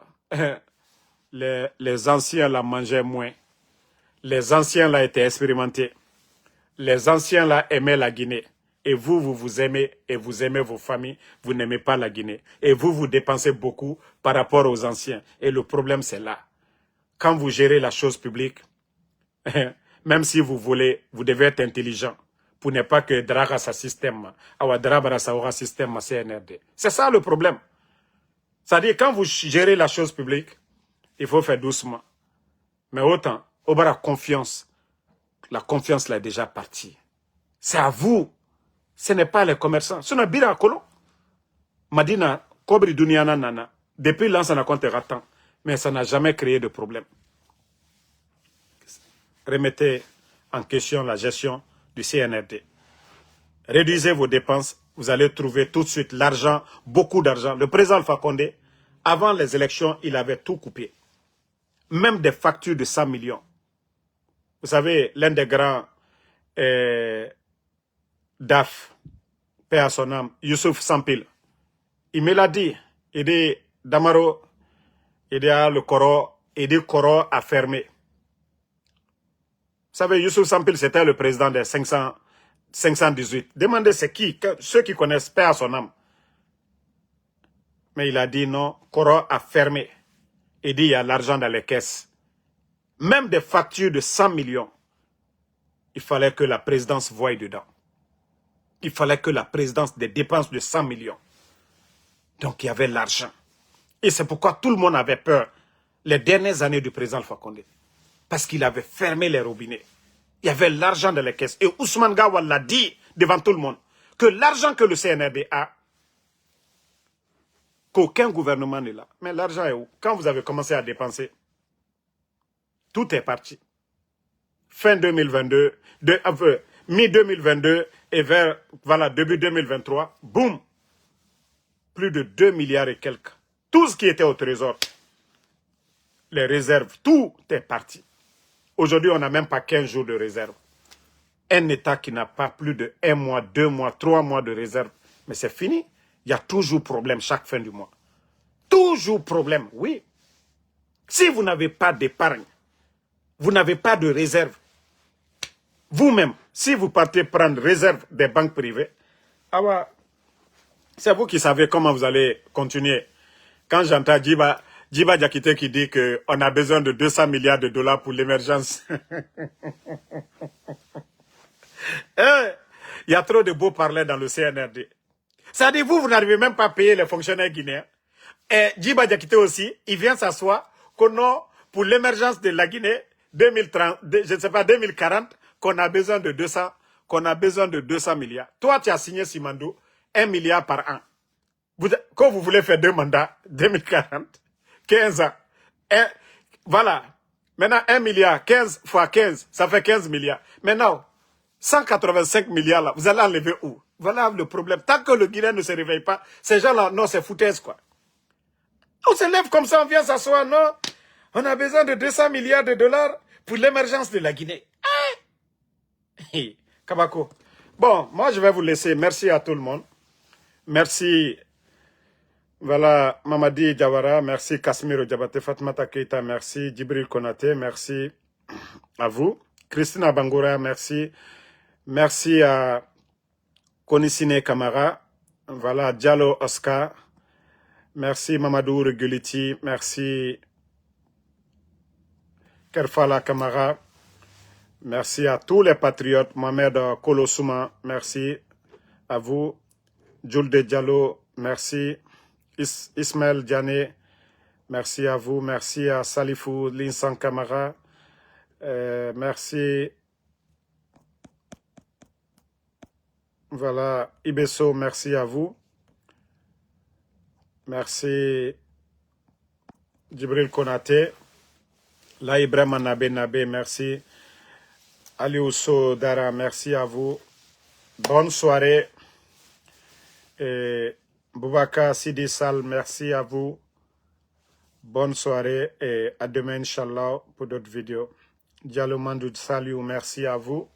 non. Les anciens, là, mangeaient moins. Les anciens, là, étaient expérimentés. Les anciens, là, aimaient la Guinée. Et vous vous aimez et vous aimez vos familles, vous n'aimez pas la Guinée. Et vous dépensez beaucoup par rapport aux anciens. Et le problème, c'est là. Quand vous gérez la chose publique, même si vous voulez, vous devez être intelligent pour ne pas que draga sa système, ou système CNRD. C'est ça le problème. C'est-à-dire, quand vous gérez la chose publique, il faut faire doucement. Mais autant, au bas la confiance là est déjà partie. C'est à vous. Ce n'est pas les commerçants. Ce n'est pas les colons. Madina, Kobri Duniana Nana, depuis l'an, ça n'a compté ratant. Mais ça n'a jamais créé de problème. Remettez en question la gestion du CNRD. Réduisez vos dépenses, vous allez trouver tout de suite l'argent, beaucoup d'argent. Le président Alpha Condé, avant les élections, il avait tout coupé. Même des factures de 100 millions. Vous savez, l'un des grands DAF, paix à son âme, Youssouf Sampil, il me l'a dit. Il dit, Damaro, il dit, le Coro, il dit, Coro a fermé. Vous savez, Youssouf Sampil, c'était le président des 518. Demandez c'est qui, ceux qui connaissent, paix à son âme. Mais il a dit non, Coro a fermé. Il dit, il y a l'argent dans les caisses. Même des factures de 100 millions, il fallait que la présidence voie dedans. Il fallait que la présidence des dépenses de 100 millions. Donc, il y avait l'argent. Et c'est pourquoi tout le monde avait peur les dernières années du président Alpha Condé. Parce qu'il avait fermé les robinets. Il y avait l'argent dans les caisses. Et Ousmane Gawal l'a dit devant tout le monde, que l'argent que le CNRD a, qu'aucun gouvernement n'est là. Mais l'argent est où? Quand vous avez commencé à dépenser, tout est parti. Fin 2022, mi-2022 et vers, voilà, début 2023, boum, plus de 2 milliards et quelques. Tout ce qui était au trésor, les réserves, tout est parti. Aujourd'hui, on n'a même pas 15 jours de réserve. Un État qui n'a pas plus de 1 mois, 2 mois, 3 mois de réserve, mais c'est fini. Il y a toujours problème chaque fin du mois. Toujours problème, oui. Si vous n'avez pas d'épargne, vous n'avez pas de réserve, vous-même, si vous partez prendre réserve des banques privées, c'est vous qui savez comment vous allez continuer. Quand j'entends Djiba Diakité qui dit qu'on a besoin de 200 milliards de dollars pour l'émergence. Il y a trop de beaux parlers dans le CNRD. C'est-à-dire, vous n'arrivez même pas à payer les fonctionnaires guinéens. Et Djiba Diakité aussi, il vient s'asseoir que non, pour l'émergence de la Guinée, 2030, je ne sais pas, 2040, qu'on a besoin de 200 milliards. Toi, tu as signé, Simandou, 1 milliard par an. Quand vous voulez faire 2 mandats, 2040, 15 ans. Voilà. Maintenant, 1 milliard, 15 fois 15, ça fait 15 milliards. Maintenant, 185 milliards là, vous allez enlever où? Voilà le problème. Tant que le Guinéen ne se réveille pas, ces gens-là, non, c'est foutaise, quoi. On se lève comme ça, on vient s'asseoir, non? On a besoin de 200 milliards de dollars pour l'émergence de la Guinée. Kabako, Bon, moi, je vais vous laisser. Merci à tout le monde. Merci, voilà, Mamadi Diawara. Merci, Kasmiro Diabate, Fatmata Keita. Merci, Djibril Konate. Merci à vous. Christina Bangoura, merci. Merci à Konisine Kamara. Voilà, Diallo Oscar. Merci, Mamadou Reguliti. Merci, Kerfala Kamara. Merci à tous les patriotes. Mohamed Kolosouma, merci à vous. Julde Diallo, merci. Ismaël Diané, merci à vous. Merci à Salifou Linsan Kamara. Merci. Voilà, Ibeso, merci à vous. Merci. Djibril Konate. La Ibrahima Nabe, merci. Aliousso Dara, merci à vous. Bonne soirée. Et Boubacar Sidi Sal, merci à vous. Bonne soirée et à demain, Inch'Allah, pour d'autres vidéos. Diallo Mandou, salut, merci à vous.